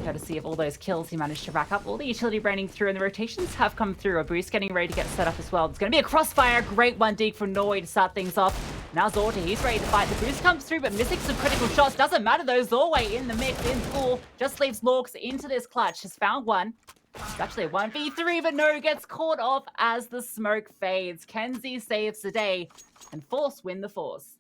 Courtesy of all those kills he managed to rack up. All the utility braining through, and the rotations have come through. A boost getting ready to get set up as well. There's going to be a crossfire. Great one dig from Norway to start things off. Now zorte, he's ready to fight. The boost comes through, but missing some critical shots. Doesn't matter though. Norway in the mix, in full. Just leaves lauNX into this clutch. Has found one. It's actually a 1v3, but no, gets caught off as the smoke fades. KENSI saves the day, and forZe win the force.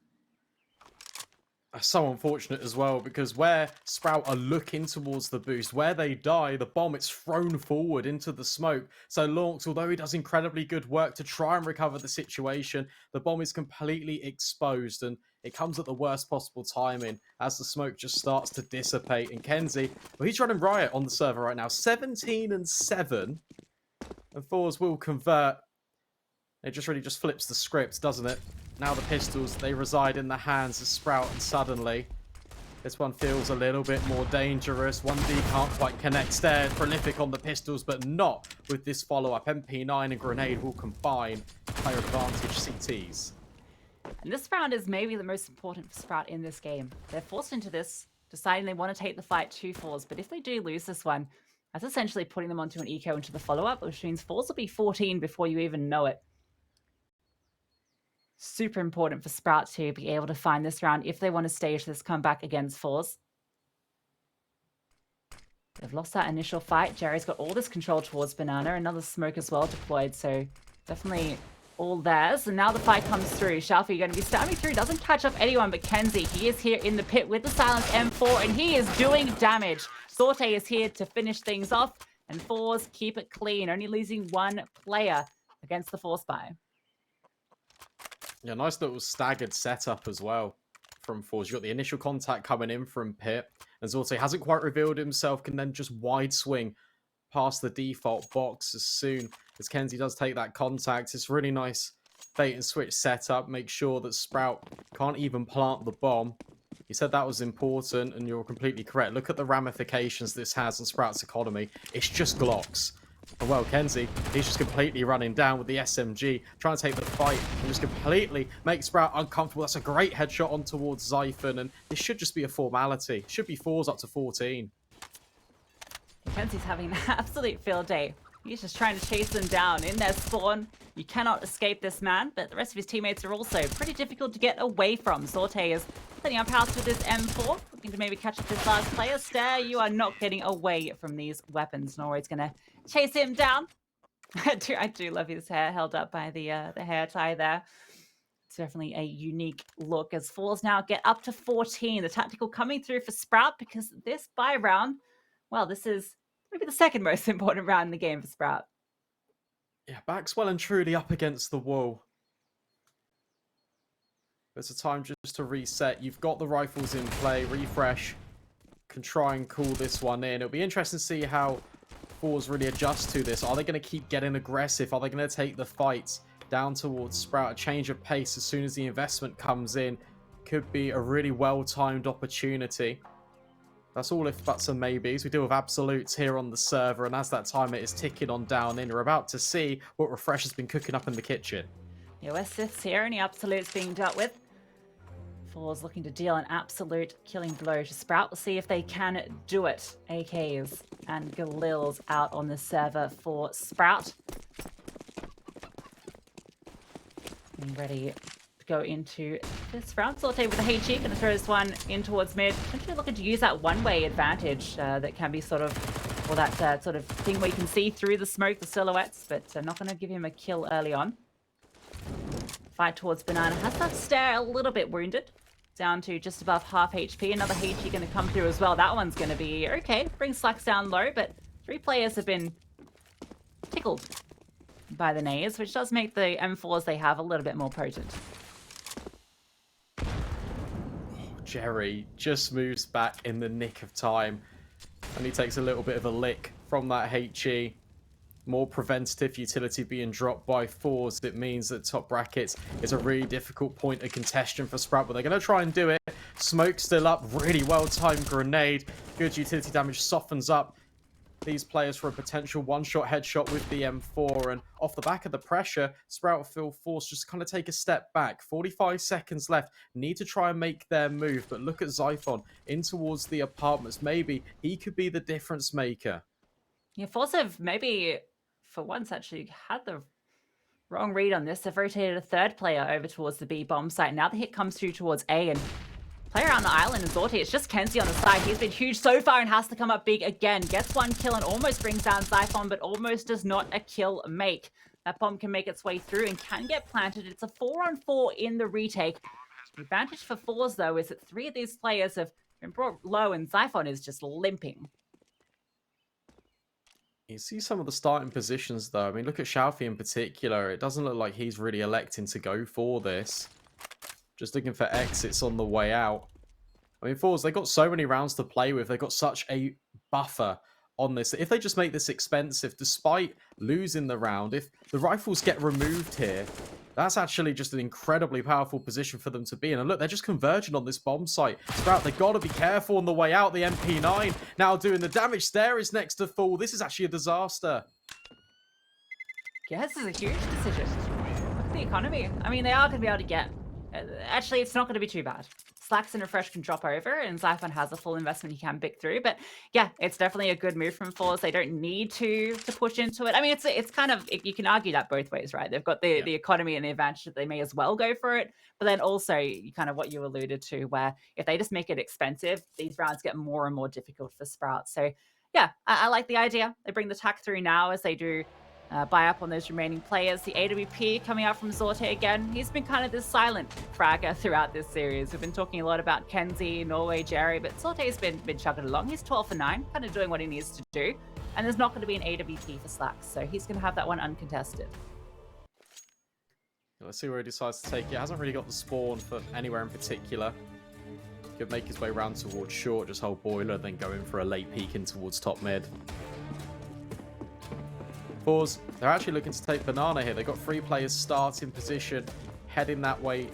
That's so unfortunate as well, because where Sprout are looking towards the boost, where they die, the bomb, it's thrown forward into the smoke. So lauNX, although he does incredibly good work to try and recover the situation, the bomb is completely exposed, and it comes at the worst possible timing as the smoke just starts to dissipate. And KENSI, well, he's running riot on the server right now, 17-7, and forZe will convert. It just really just flips the script, doesn't it? Now the pistols, they reside in the hands of Sprout, and suddenly this one feels a little bit more dangerous. 1D can't quite connect. Stare prolific on the pistols, but not with this follow-up. MP9 and grenade will combine player advantage CTs. And this round is maybe the most important for Sprout in this game. They're forced into this, deciding they want to take the fight to forZe, but if they do lose this one, that's essentially putting them onto an eco into the follow-up, which means forZe will be 14 before you even know it. Super important for Sprout to be able to find this round if they want to stage this comeback against forZe. They've lost that initial fight. Jerry's got all this control towards Banana. Another smoke as well deployed, so definitely all theirs. And now the fight comes through. Shalfie going to be stabbing through. Doesn't catch up anyone, but KENSI, he is here in the pit with the silence M4, and he is doing damage. zorte is here to finish things off, and forZe keep it clean, only losing 1 player against the force buy. Yeah, nice little staggered setup as well from forZe. You got the initial contact coming in from Pit, and zorte hasn't quite revealed himself, can then just wide swing past the default box as soon as KENSI does take that contact. It's really nice bait and switch setup. Make sure that Sprout can't even plant the bomb. You said that was important, and you're completely correct. Look at the ramifications this has on Sprout's economy. It's just Glocks. And well, KENSI, he's just completely running down with the SMG, trying to take the fight, and just completely make Sprout uncomfortable. That's a great headshot on towards Zyphon, and this should just be a formality. Should be forZe up to 14. KENSI's having an absolute field day. He's just trying to chase them down in their spawn. You cannot escape this man, but the rest of his teammates are also pretty difficult to get away from. Zorte is setting up house with this M4, looking to maybe catch up this last player. Stare, you are not getting away from these weapons. Norway's going to chase him down. I do love his hair held up by the hair tie there. It's definitely a unique look as forZe now get up to 14. The tactical coming through for Sprout because this buy round, well, this is maybe the second most important round in the game for Sprout. Yeah, back's well and truly up against the wall. There's a time just to reset. You've got the rifles in play. Refresh can try and call this one in. It'll be interesting to see how forZe really adjust to this. Are they going to keep getting aggressive? Are they going to take the fights down towards Sprout? A change of pace as soon as the investment comes in could be a really well-timed opportunity. That's all if buts and maybes. We deal with absolutes here on the server, and as that timer is ticking on down in, we're about to see what Refresh has been cooking up in the kitchen. US sits here, and the absolutes being dealt with. forZe looking to deal an absolute killing blow to Sprout. We'll see if they can do it. AKs and Galils out on the server for Sprout. Being ready to go into this round. Zorte with the HE, going to throw this one in towards mid. Essentially looking to use that one-way advantage that can be sort of, or that sort of thing where you can see through the smoke, the silhouettes, but not going to give him a kill early on. Fight towards Banana. Has that stare a little bit wounded. Down to just above half HP. Another HE going to come through as well. That one's going to be okay. Bring Slacks down low, but 3 players have been tickled by the nades, which does make the M4s they have a little bit more potent. Jerry just moves back in the nick of time, and he takes a little bit of a lick from that HE. More preventative utility being dropped by forZe. It means that top brackets is a really difficult point of contention for Sprout, but they're going to try and do it. Smoke still up, really well-timed grenade. Good utility damage softens up these players for a potential one-shot headshot with the M4, and off the back of the pressure, Sprout feel forced just to kind of take a step back. 45 seconds left, need to try and make their move, but look at Zyphon in towards the apartments. Maybe he could be the difference maker. Yeah, forZe have maybe, for once, actually had the wrong read on this. They've rotated a third player over towards the B bomb site. Now the hit comes through towards A, and player on the island is Zorte. It's just KENSI on the side. He's been huge so far and has to come up big again. Gets one kill and almost brings down Zyphon, but almost does not a kill make. That bomb can make its way through and can get planted. It's a 4-on-4 in the retake. The advantage for forZe, though, is that 3 of these players have been brought low, and Zyphon is just limping. You see some of the starting positions, though. I mean, look at Xiaofi in particular. It doesn't look like he's really electing to go for this. Just looking for exits on the way out. I mean, forZe, they've got so many rounds to play with. They've got such a buffer on this. If they just make this expensive, despite losing the round, if the rifles get removed here, that's actually just an incredibly powerful position for them to be in. And look, they're just converging on this bomb site. Sprout, they've got to be careful on the way out. The MP9 now doing the damage. Stare is next to full. This is actually a disaster. Yeah, this is a huge decision. Look at the economy. I mean, they are going to be able to get... Actually, it's not going to be too bad. Slacks and Refresh can drop over, and Zyphon has a full investment he can pick through. But yeah, it's definitely a good move from forZe. They don't need to push into it. I mean, it's kind of, you can argue that both ways, right? They've got the economy and the advantage that they may as well go for it. But then also, kind of what you alluded to, where if they just make it expensive, these rounds get more and more difficult for Sprout. So yeah, I like the idea. They bring the tack through now as they do buy up on those remaining players. The AWP coming out from Zorte again. He's been kind of this silent fragger throughout this series. We've been talking a lot about KENSI, Norway, Jerry, but Zorte's been chugging along. He's 12 for 9, kind of doing what he needs to do. And there's not going to be an AWP for Slacks, so he's going to have that one uncontested. Let's see where he decides to take it. Hasn't really got the spawn for anywhere in particular. Could make his way round towards short, just hold boiler, then go in for a late peek in towards top mid. forZe, they're actually looking to take Banana here. They've got 3 players start in position, heading that way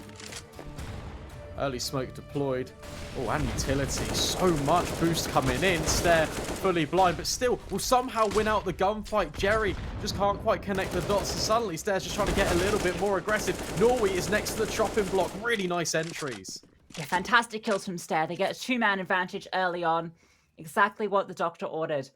Early smoke deployed. Oh, and utility. So much boost coming in. Stare fully blind, but still will somehow win out the gunfight. Jerry just can't quite connect the dots, and suddenly Stare's just trying to get a little bit more aggressive. Norway is next to the chopping block. Really nice entries. Yeah, fantastic kills from Stare. They get a 2-man advantage early on. Exactly what the doctor ordered.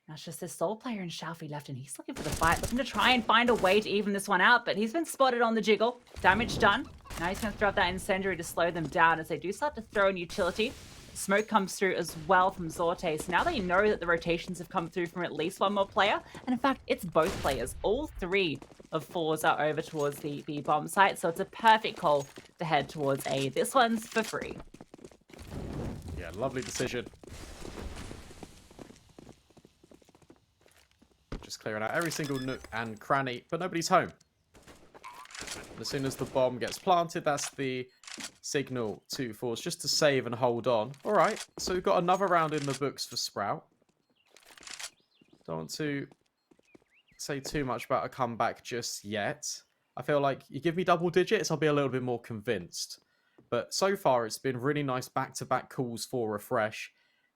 Now it's just this sole player in Shalfie left, and he's looking for the fight, looking to try and find a way to even this one out, but he's been spotted on the jiggle. Damage done. Now he's going to throw up that incendiary to slow them down as they do start to throw in utility. Smoke comes through as well from Zorte. So now they know that the rotations have come through from at least one more player. And in fact, it's both players. All 3 of forZe are over towards the B bomb site. So it's a perfect call to head towards A. This one's for free. Yeah, lovely decision. Just clearing out every single nook and cranny, but nobody's home. As soon as the bomb gets planted, that's the signal to forZe just to save and hold on. All right, so we've got another round in the books for Sprout. Don't want to say too much about a comeback just yet. I feel like you give me double digits, I'll be a little bit more convinced. But so far, it's been really nice back-to-back calls for refresh.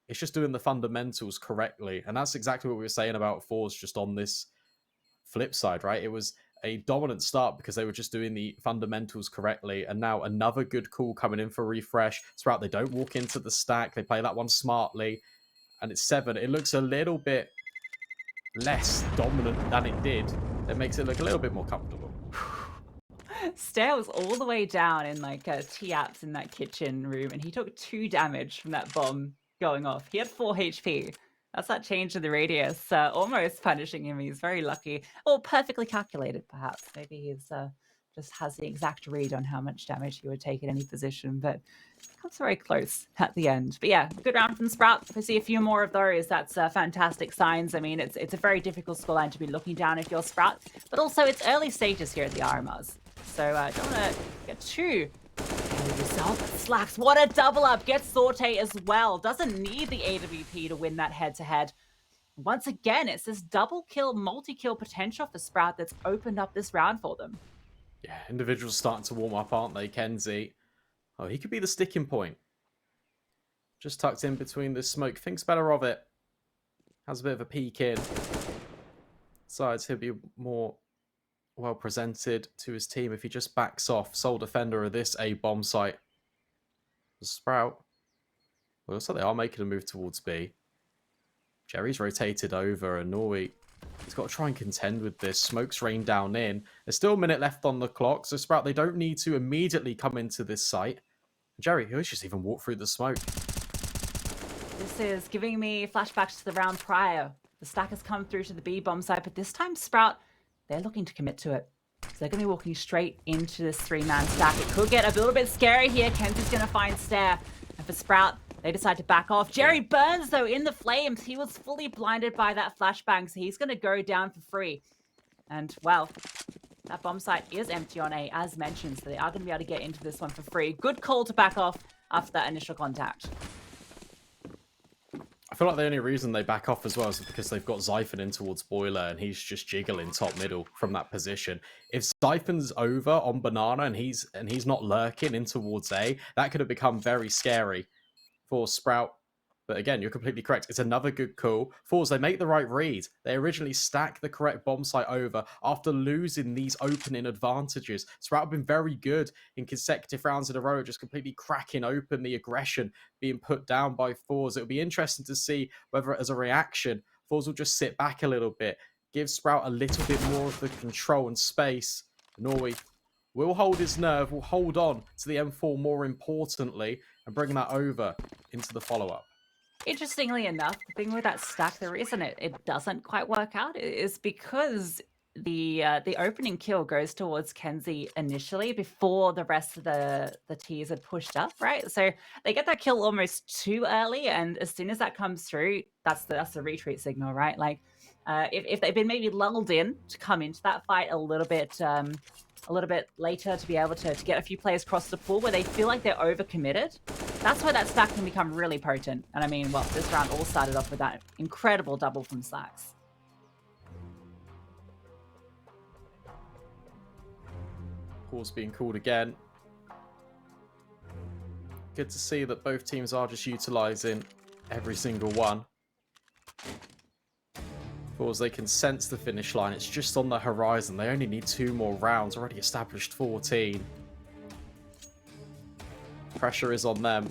It's just doing the fundamentals correctly. And that's exactly what we were saying about forZe just on this flip side, right? It was a dominant start because they were just doing the fundamentals correctly. And now another good call coming in for refresh. Sprout, they don't walk into the stack. They play that one smartly. And it's 7. It looks a little bit less dominant than it did. It makes it look a little bit more comfortable. Stare was all the way down in like T-apps in that kitchen room, and he took 2 damage from that bomb going off. He had 4 HP. That's that change in the radius, almost punishing him. He's very lucky, or perfectly calculated, perhaps. Maybe he's just has the exact read on how much damage he would take at any position, but comes very close at the end. But yeah, good round from Sprout. If we see a few more of those, that's fantastic signs. I mean, it's a very difficult scoreline to be looking down if you're Sprout, but also it's early stages here at the RMRs. So don't want to get too ahead of yourself. Slacks, what a double up. Gets Zorte as well. Doesn't need the AWP to win that head-to-head. Once again, it's this double kill, multi-kill potential for Sprout that's opened up this round for them. Yeah, individuals starting to warm up, aren't they, KENSI? Oh, he could be the sticking point. Just tucked in between the smoke. Thinks better of it. Has a bit of a peek in. Decides he'll be more well presented to his team if he just backs off. Sole defender of this A bomb site. Sprout. Well, looks like they are making a move towards B. Jerry's rotated over, and Norway, he's got to try and contend with this. Smoke's rained down in. There's still a minute left on the clock, so Sprout, they don't need to immediately come into this site. Jerry, he'll just even walk through the smoke. This is giving me flashbacks to the round prior. The stack has come through to the B bomb site, but this time Sprout, they're looking to commit to it. So they're going to be walking straight into this 3-man stack. It could get a little bit scary here. KENSI's going to find Stare. And for Sprout, they decide to back off. Jerry burns, though, in the flames. He was fully blinded by that flashbang, so he's going to go down for free. And, well, that bomb site is empty on A, as mentioned, so they are going to be able to get into this one for free. Good call to back off after that initial contact. I feel like the only reason they back off as well is because they've got Zyphon in towards Boiler, and he's just jiggling top middle from that position. If Zyphon's over on Banana and he's not lurking in towards A, that could have become very scary for Sprout. But again, you're completely correct. It's another good call. forZe, they make the right read. They originally stack the correct bomb site over after losing these opening advantages. Sprout have been very good in consecutive rounds in a row, just completely cracking open the aggression being put down by forZe. It'll be interesting to see whether, as a reaction, forZe will just sit back a little bit, give Sprout a little bit more of the control and space. Norway will hold his nerve, will hold on to the M4 more importantly, and bring that over into the follow-up. Interestingly enough, the thing with that stack, the reason it doesn't quite work out is because the opening kill goes towards KENSI initially before the rest of the tiers had pushed up, right? So they get that kill almost too early, and as soon as that comes through, that's the retreat signal, right? Like if they've been maybe lulled in to come into that fight a little bit later to be able to get a few players across the pool where they feel like they're overcommitted, that's where that stack can become really potent. And I mean, well, this round all started off with that incredible double from Slacks. Pause being called again. Good to see that both teams are just utilizing every single one. Because they can sense the finish line. It's just on the horizon. They only need 2 more rounds. Already established 14. Pressure is on them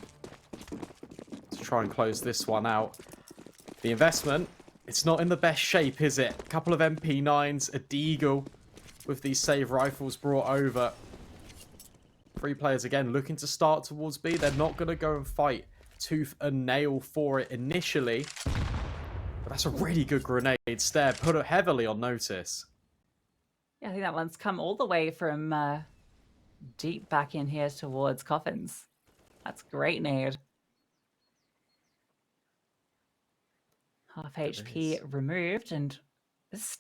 to try and close this one out. The investment, it's not in the best shape, is it? A couple of MP9s, a Deagle with these save rifles brought over. 3 players again looking to start towards B. They're not going to go and fight tooth and nail for it initially. But that's a really good grenade stare. Put it heavily on notice. Yeah, I think that one's come all the way from deep back in here towards Coffins. That's great nade. Half HP removed, and this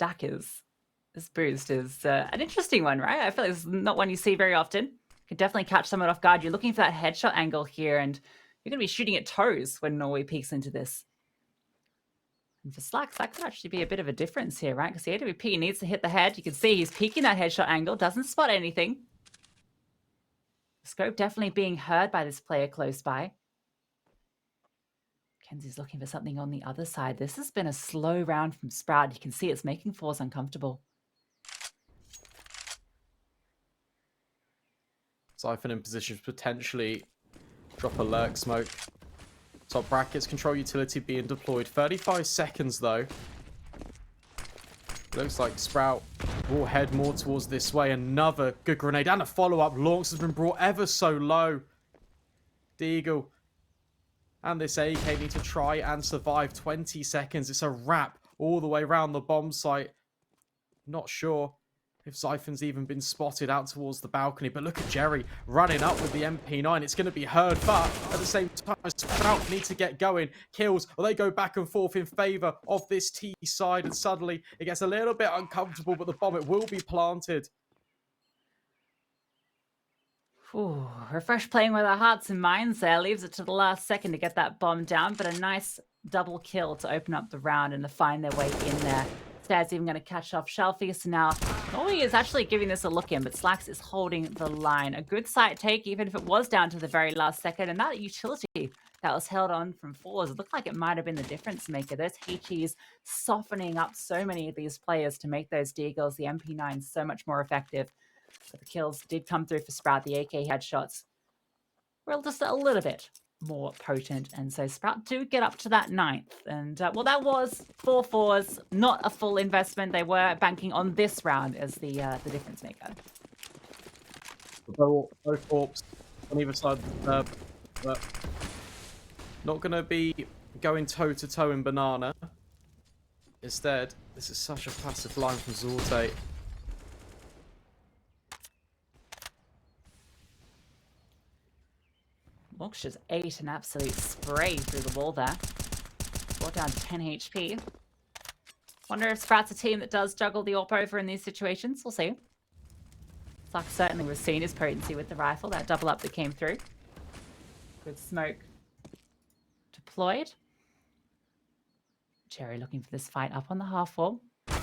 boost is an interesting one, right? I feel like it's not one you see very often. Could definitely catch someone off guard. You're looking for that headshot angle here, and you're going to be shooting at toes when Norway peeks into this. And for Slacks, that could actually be a bit of a difference here, right? Because the AWP needs to hit the head. You can see he's peeking that headshot angle, doesn't spot anything. The scope definitely being heard by this player close by. KENSI's looking for something on the other side. This has been a slow round from Sprout. You can see it's making forZe uncomfortable. Siphon in position to potentially drop a lurk smoke. Top brackets, control utility being deployed. 35 seconds though. Looks like Sprout will head more towards this way. Another good grenade and a follow-up. lauNX has been brought ever so low. Deagle and this AK need to try and survive. 20 seconds. It's a wrap all the way around the bomb site. Not sure if Siphon's even been spotted out towards the balcony. But look at Jerry running up with the MP9. It's going to be heard, but at the same time, Sprout need to get going. Kills, well, they go back and forth in favor of this T side, and suddenly it gets a little bit uncomfortable, but the bomb, it will be planted. Ooh, Refresh playing with our hearts and minds there. Leaves it to the last second to get that bomb down, but a nice double kill to open up the round and to find their way in there. Stairs even going to catch off Shelfie, so now Norway is actually giving this a look in, but Slacks is holding the line. A good site take, even if it was down to the very last second, and that utility that was held on from forZe, it looked like it might have been the difference maker. Those HEs softening up so many of these players to make those Deagles, the MP9s, so much more effective. But the kills did come through for Sprout. The AK headshots were just a little bit more potent, and so Sprout do get up to that 9th, and well, that was 4 forZe, not a full investment. They were banking on this round as the difference maker. Both corps on either side of the curb, but not going to be going toe to toe in Banana. Instead, this is such a passive line from zorte. lauNX just ate an absolute spray through the wall there. Brought down to 10 HP. Wonder if Sprout's a team that does juggle the AWP over in these situations. We'll see. Slacks certainly was seen his potency with the rifle. That double up that came through. Good smoke deployed. Jerry looking for this fight up on the half wall.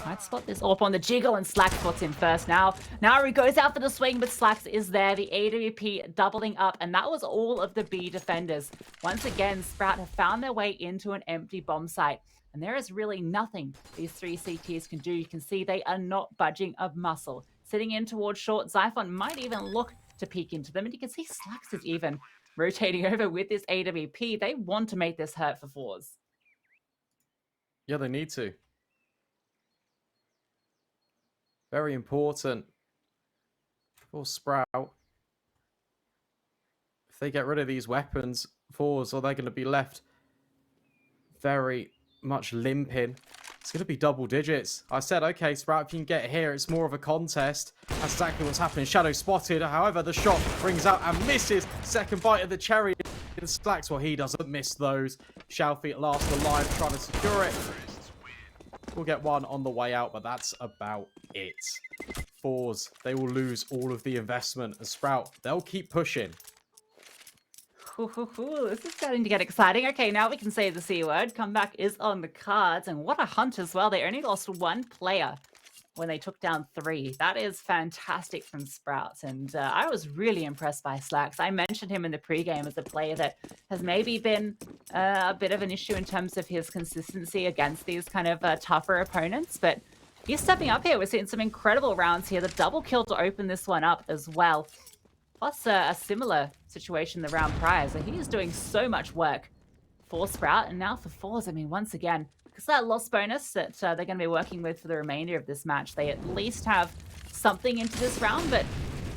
Might spot this AWP on the jiggle, and Slacks spots him first. Now he goes out for the swing, but Slacks is there. The AWP doubling up, and that was all of the B defenders. Once again, Sprout have found their way into an empty bomb site, and there is really nothing these 3 CTs can do. You can see they are not budging a muscle. Sitting in towards short, Xiphon might even look to peek into them, and you can see Slacks is even rotating over with this AWP. They want to make this hurt for forZe. Yeah, they need to. Very important for Sprout. If they get rid of these weapons, forZe, or they're going to be left very much limping. It's going to be double digits. I said, okay, Sprout, if you can get here, it's more of a contest. That's exactly what's happening. Shadow spotted. However, the shot rings out and misses. Second bite of the cherry. And Slacks, well, he doesn't miss those. Shelfie at last alive, trying to secure it. We'll get one on the way out, but that's about it. forZe, they will lose all of the investment. And Sprout, they'll keep pushing. This is starting to get exciting. Okay, now we can say the C word. Comeback is on the cards, and what a hunt as well. They only lost 1 player when they took down 3. That is fantastic from Sprouts, and I was really impressed by Slacks. I mentioned him in the pregame as a player that has maybe been a bit of an issue in terms of his consistency against these kind of tougher opponents, but he's stepping up here. We're seeing some incredible rounds here. The double kill to open this one up as well. Plus a similar situation the round prior. So he is doing so much work for Sprout. And now for forZe, I mean, once again, because that loss bonus that they're going to be working with for the remainder of this match, they at least have something into this round, but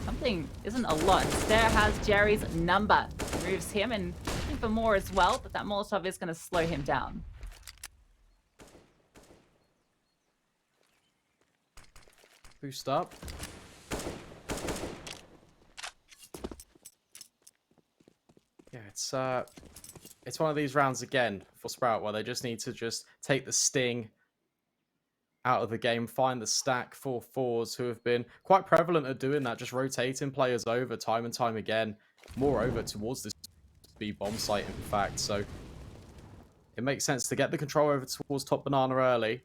something isn't a lot. Stair has Jerry's number. Moves him and looking for more as well, but that Molotov is going to slow him down. Boost up. Yeah, it's one of these rounds again for Sprout where they just need to just take the sting out of the game, find the stack for forZe, who have been quite prevalent at doing that, just rotating players over time and time again, more over towards this B bomb site, in fact. So it makes sense to get the control over towards top banana early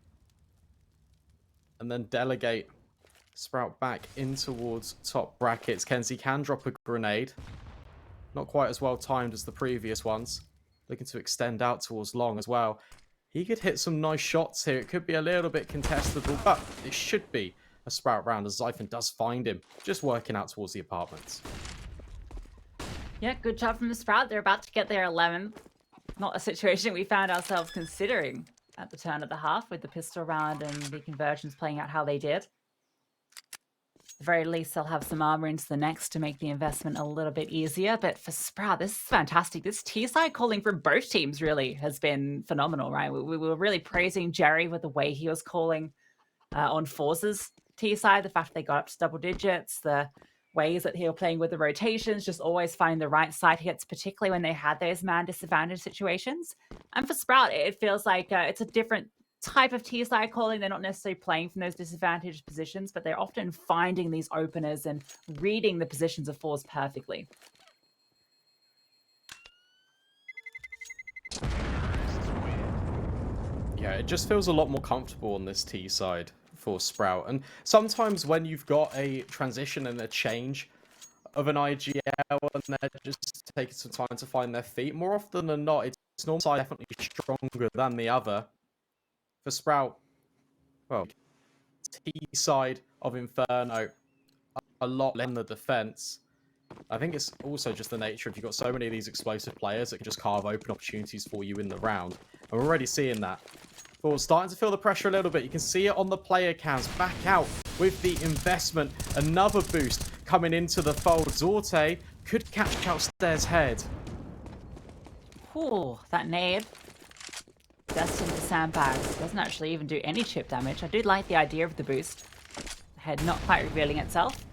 and then delegate Sprout back in towards top brackets. KENSI can drop a grenade. Not quite as well timed as the previous ones. Looking to extend out towards long as well. He could hit some nice shots here. It could be a little bit contestable, but it should be a Sprout round as Zyphon does find him. Just working out towards the apartments. Yeah, good job from the Sprout. They're about to get their 11th. Not a situation we found ourselves considering at the turn of the half with the pistol round and the conversions playing out how they did. At the very least, they'll have some armor into the next to make the investment a little bit easier. But for Sprout, this is fantastic. This T-side calling from both teams really has been phenomenal, right? We were really praising Jerry with the way he was calling on forZe's T-side, the fact they got up to double digits, the ways that he was playing with the rotations, just always finding the right side hits, particularly when they had those man disadvantage situations. And for Sprout, it feels like it's a different type of T-side calling. They're not necessarily playing from those disadvantaged positions, but they're often finding these openers and reading the positions of forZe perfectly. Yeah, it just feels a lot more comfortable on this T side for Sprout. And sometimes when you've got a transition and a change of an IGL and they're just taking some time to find their feet, more often than not, it's normal side definitely stronger than the other. For Sprout, well, T side of Inferno, a lot in the defense. I think it's also just the nature of you've got so many of these explosive players that can just carve open opportunities for you in the round. And we're already seeing that. But we're starting to feel the pressure a little bit. You can see it on the player cams. Back out with the investment. Another boost coming into the fold. Zorte could catch out Stair's head. Ooh, that nade. Destined for sandbags. Doesn't actually even do any chip damage. I do like the idea of the boost. The head not quite revealing itself.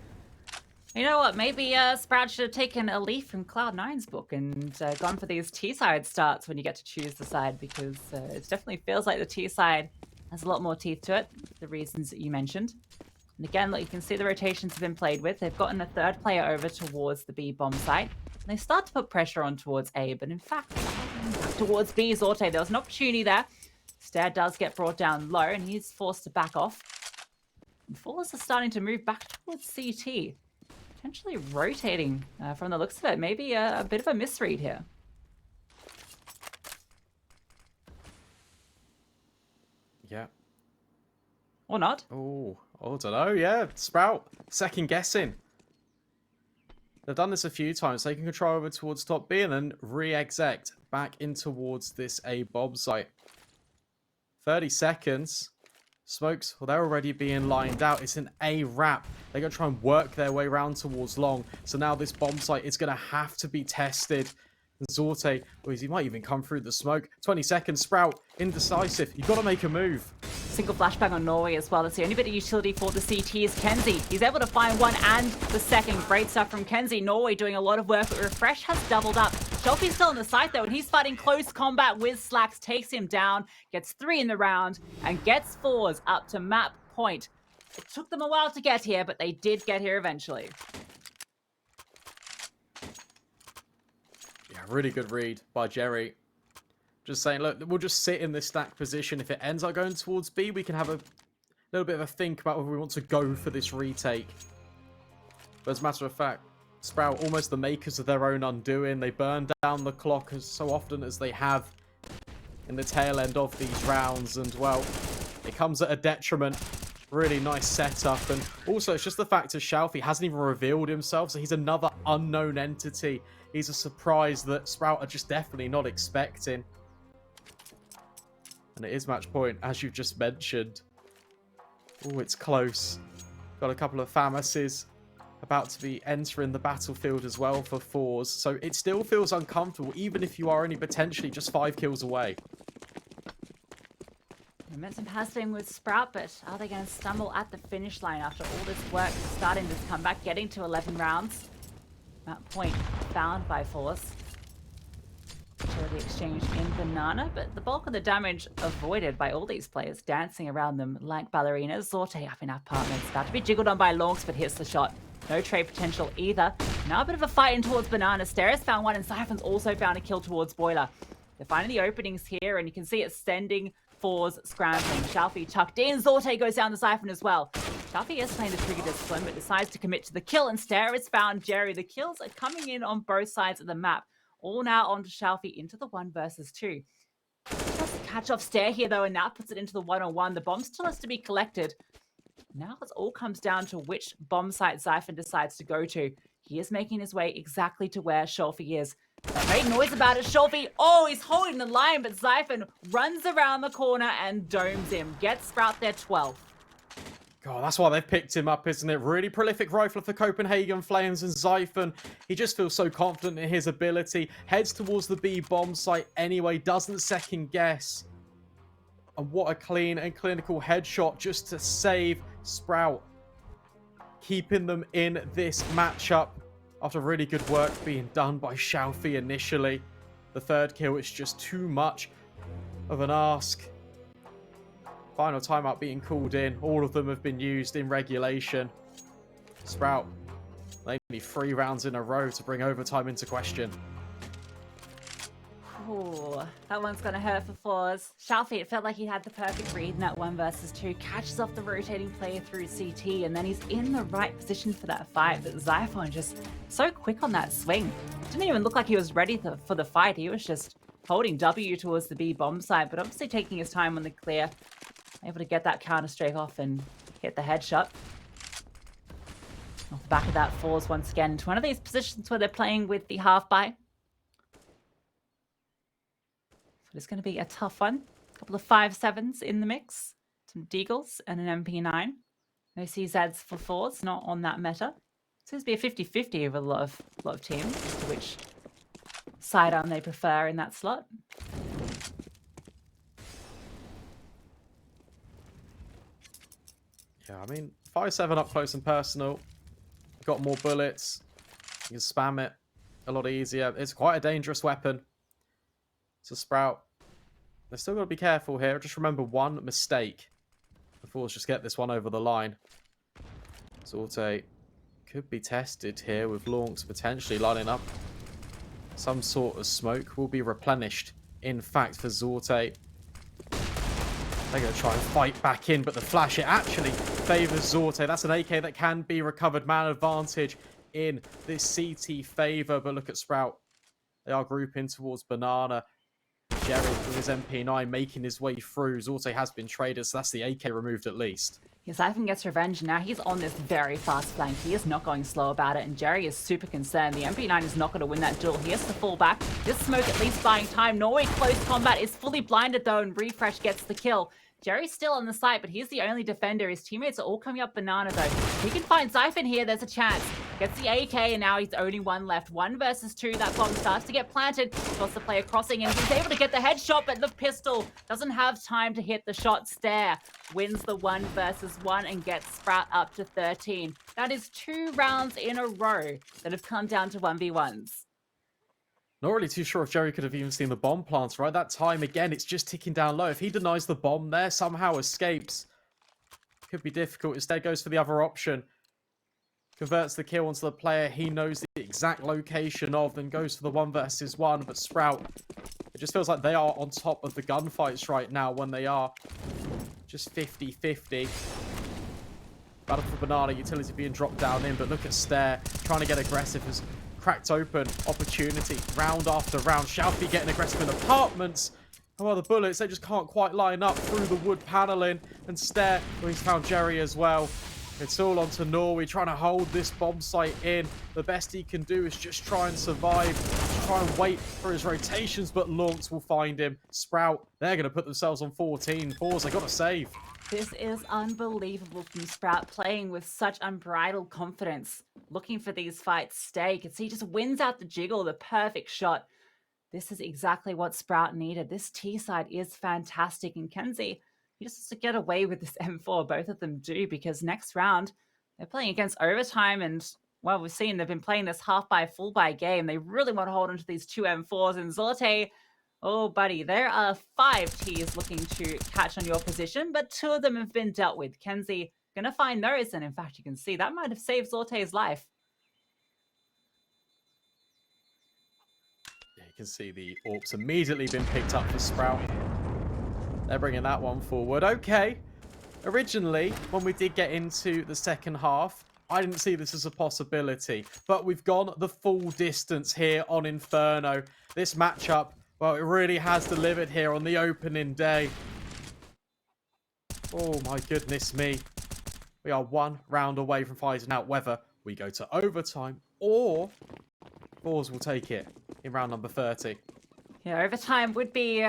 You know what? Maybe Sprout should have taken a leaf from Cloud9's book and gone for these T-side starts when you get to choose the side, because it definitely feels like the T-side has a lot more teeth to it, the reasons that you mentioned. And again, look, you can see the rotations have been played with. They've gotten a third player over towards the B bomb site. And they start to put pressure on towards A, but in fact, towards B, Zorte, there was an opportunity there. Stair does get brought down low, and he's forced to back off. And forZe are starting to move back towards CT. Potentially rotating from the looks of it. Maybe a bit of a misread here. Yeah. Or not. Oh, I don't know. Yeah, Sprout, second guessing. They've done this a few times. They can control over towards top B and then re-exec back in towards this A bomb site. 30 seconds. Smokes, well, they're already being lined out. It's an A wrap. They're going to try and work their way around towards long. So now this bomb site is going to have to be tested. And Zorte, well, he might even come through the smoke. 20 seconds, Sprout, indecisive. You've got to make a move. Single flashbang on Norway as well. That's the only bit of utility for the CT is KENSI. He's able to find one and the second. Great stuff from KENSI. Norway doing a lot of work, but Refresh has doubled up. Shelby's still on the side though, and he's fighting close combat with Slacks. Takes him down, gets 3 in the round, and gets forZe up to map point. It took them a while to get here, but they did get here eventually. Yeah, really good read by Jerry. Just saying, look, we'll just sit in this stack position. If it ends up going towards B, we can have a little bit of a think about whether we want to go for this retake. But as a matter of fact, Sprout, almost the makers of their own undoing. They burn down the clock as so often as they have in the tail end of these rounds. And, well, it comes at a detriment. Really nice setup. And also, it's just the fact that Shalfie hasn't even revealed himself. So he's another unknown entity. He's a surprise that Sprout are just definitely not expecting. And it is match point, as you've just mentioned. Oh, it's close. Got a couple of FAMASes about to be entering the battlefield as well for forZe. So it still feels uncomfortable, even if you are only potentially just 5 kills away. Momentum has been with Sprout, but are they going to stumble at the finish line after all this work starting this comeback, getting to 11 rounds? That point found by forZe. The exchange in Banana, but the bulk of the damage avoided by all these players dancing around them like ballerinas. Zorte up in apartments, about to be jiggled on by lauNX, but hits the shot. No trade potential either. Now a bit of a fight in towards Banana. Steris found one, and Siphon's also found a kill towards Boiler. They're finding the openings here, and you can see it sending forZe scrambling. Shalfie tucked in. Zorte goes down the Siphon as well. Shalfie is playing the trigger discipline, but decides to commit to the kill, and Steris found Jerry. The kills are coming in on both sides of the map. All now onto Shalfie into the 1 versus 2. Just catch off Stare here though, and now puts it into the 1-on-1. The bomb still has to be collected. Now it all comes down to which bomb site Siphon decides to go to. He is making his way exactly to where Shalfie is. That made noise about it. Shalfie, oh, he's holding the line, but Siphon runs around the corner and domes him. Gets Sprout their 12th. God, that's why they've picked him up, isn't it? Really prolific rifler for Copenhagen Flames, and Siphon, he just feels so confident in his ability. Heads towards the B bomb site anyway, doesn't second guess. And what a clean and clinical headshot just to save Sprout. Keeping them in this matchup after really good work being done by Shalfie initially. The 3rd kill is just too much of an ask. Final timeout being called in. All of them have been used in regulation. Sprout, they need 3 rounds in a row to bring overtime into question. Ooh, that one's going to hurt for forZe. Shalfie, it felt like he had the perfect read in that 1 versus 2. Catches off the rotating player through CT, and then he's in the right position for that fight. But Xiphon just so quick on that swing. Didn't even look like he was ready for the fight. He was just holding W towards the B bomb site, but obviously taking his time on the clear. Able to get that counter strafe off and hit the headshot. Off the back of that, forZe once again into one of these positions where they're playing with the half buy. So it's going to be a tough one. A couple of 5.7s in the mix. Some Deagles and an MP9. No CZs for forZe, not on that meta. Seems to be a 50-50 of a lot of teams as to which sidearm they prefer in that slot. Yeah, I mean, 5.7 up close and personal. Got more bullets. You can spam it a lot easier. It's quite a dangerous weapon. So Sprout, they're still got to be careful here. Just remember one mistake before just get this one over the line. Zorte could be tested here with lauNX potentially lining up. Some sort of smoke will be replenished. In fact, for Zorte, they're going to try and fight back in, but the flash, it actually favors Zorte. That's an AK that can be recovered. Man advantage in this CT favor, but look at Sprout. They are grouping towards Banana. Jerry with his MP9 making his way through. Zorte has been traded, so that's the AK removed at least. Siphon gets revenge. Now he's on this very fast flank. He is not going slow about it, and Jerry is super concerned. The MP9 is not going to win that duel. He has to fall back. This smoke at least buying time. Norway close combat is fully blinded though, and Refresh gets the kill. Jerry's still on the site, but he's the only defender. His teammates are all coming up Banana though. He can find Siphon here. There's a chance. Gets the AK, and now he's only 1 left. 1 versus 2. That bomb starts to get planted. Wants the player crossing, and he's able to get the headshot, but the pistol doesn't have time to hit the shot. Stare wins the 1 versus 1 and gets Sprout up to 13. That is 2 rounds in a row that have come down to 1v1s. Not really too sure if Jerry could have even seen the bomb plants, right? That time, again, it's just ticking down low. If he denies the bomb there, somehow escapes. Could be difficult. Instead goes for the other option. Converts the kill onto the player he knows the exact location of, then goes for the 1 versus 1. But Sprout, it just feels like they are on top of the gunfights right now when they are just 50-50. Battle for Banana, utility being dropped down in, but look at Stare trying to get aggressive as cracked open opportunity round after round. Shalfie getting aggressive in apartments. Oh, the bullets, they just can't quite line up through the wood paneling. And Stare, well, he's found Jerry as well. It's all onto Norway, trying to hold this bomb site in. The best he can do is just try and survive, just try and wait for his rotations, but lauNX will find him. Sprout, they're going to put themselves on 14. forZe, they got to save. This is unbelievable from Sprout, playing with such unbridled confidence, looking for these fights stay. You can see he just wins out the jiggle, the perfect shot. This is exactly what Sprout needed. This T side is fantastic, and KENSI, he just has to get away with this M4. Both of them do, because next round they're playing against overtime, and well, we've seen they've been playing this half buy, full buy game. They really want to hold onto these two M4s, and zorte, oh buddy, there are 5 Ts looking to catch on your position, but 2 of them have been dealt with. KENSI gonna find those, and in fact, you can see that might have saved zorte's life. You can see the AWP's immediately been picked up for Sprout. They're bringing that one forward. Okay. Originally, when we did get into the second half, I didn't see this as a possibility. But we've gone the full distance here on Inferno. This matchup, well, it really has delivered here on the opening day. Oh my goodness me. We are 1 round away from finding out whether we go to overtime or forZe will take it in round number 30. Yeah, overtime would be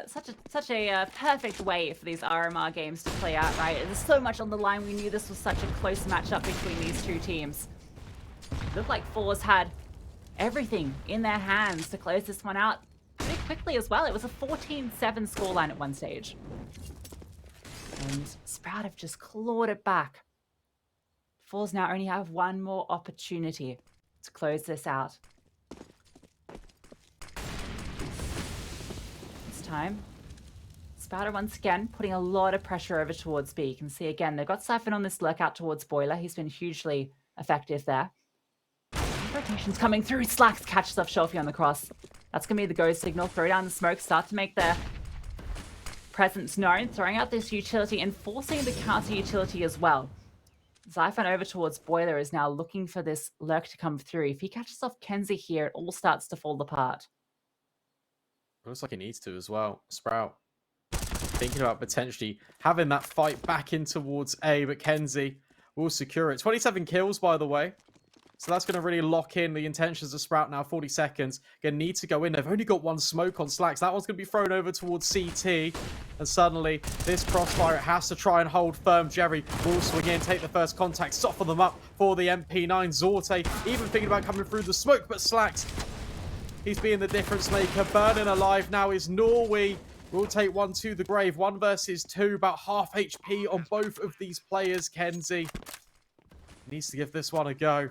such a perfect way for these RMR games to play out, right? There's so much on the line. We knew this was such a close matchup between these two teams. It looked like forZe had everything in their hands to close this one out pretty quickly as well. It was a 14-7 scoreline at one stage. And Sprout have just clawed it back. forZe now only have 1 more opportunity to close this out. Time. Sprout once again putting a lot of pressure over towards B. You can see again, they've got Siphon on this lurk out towards Boiler. He's been hugely effective there. Rotations coming through. Slacks catches off Shelfie on the cross. That's going to be the go signal. Throw down the smoke, start to make their presence known. Throwing out this utility and forcing the counter utility as well. Siphon over towards Boiler is now looking for this lurk to come through. If he catches off KENSI here, it all starts to fall apart. Looks like he needs to as well. Sprout thinking about potentially having that fight back in towards A, but KENSI will secure it. 27 kills, by the way. So that's going to really lock in the intentions of Sprout now. 40 seconds. Going to need to go in. They've only got 1 smoke on Slacks. That one's going to be thrown over towards CT. And suddenly, this crossfire, it has to try and hold firm. Jerry will swing in, take the first contact, soften them up for the MP9. zorte even thinking about coming through the smoke, but Slacks, he's being the difference maker. Burning alive now is Norway. We'll take 1 to the grave. 1 versus 2. About half HP on both of these players. KENSI needs to give this one a go.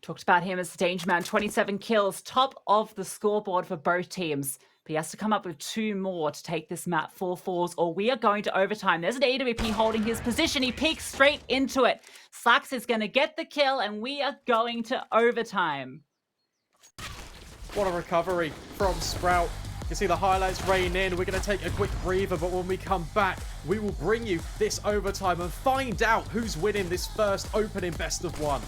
Talked about him as the danger man. 27 kills. Top of the scoreboard for both teams. But he has to come up with 2 more to take this map for forZe, or we are going to overtime. There's an AWP holding his position. He peeks straight into it. Slacks is going to get the kill, and we are going to overtime. What a recovery from Sprout. You can see the highlights rain in. We're going to take a quick breather, but when we come back, we will bring you this overtime and find out who's winning this first opening best of 1.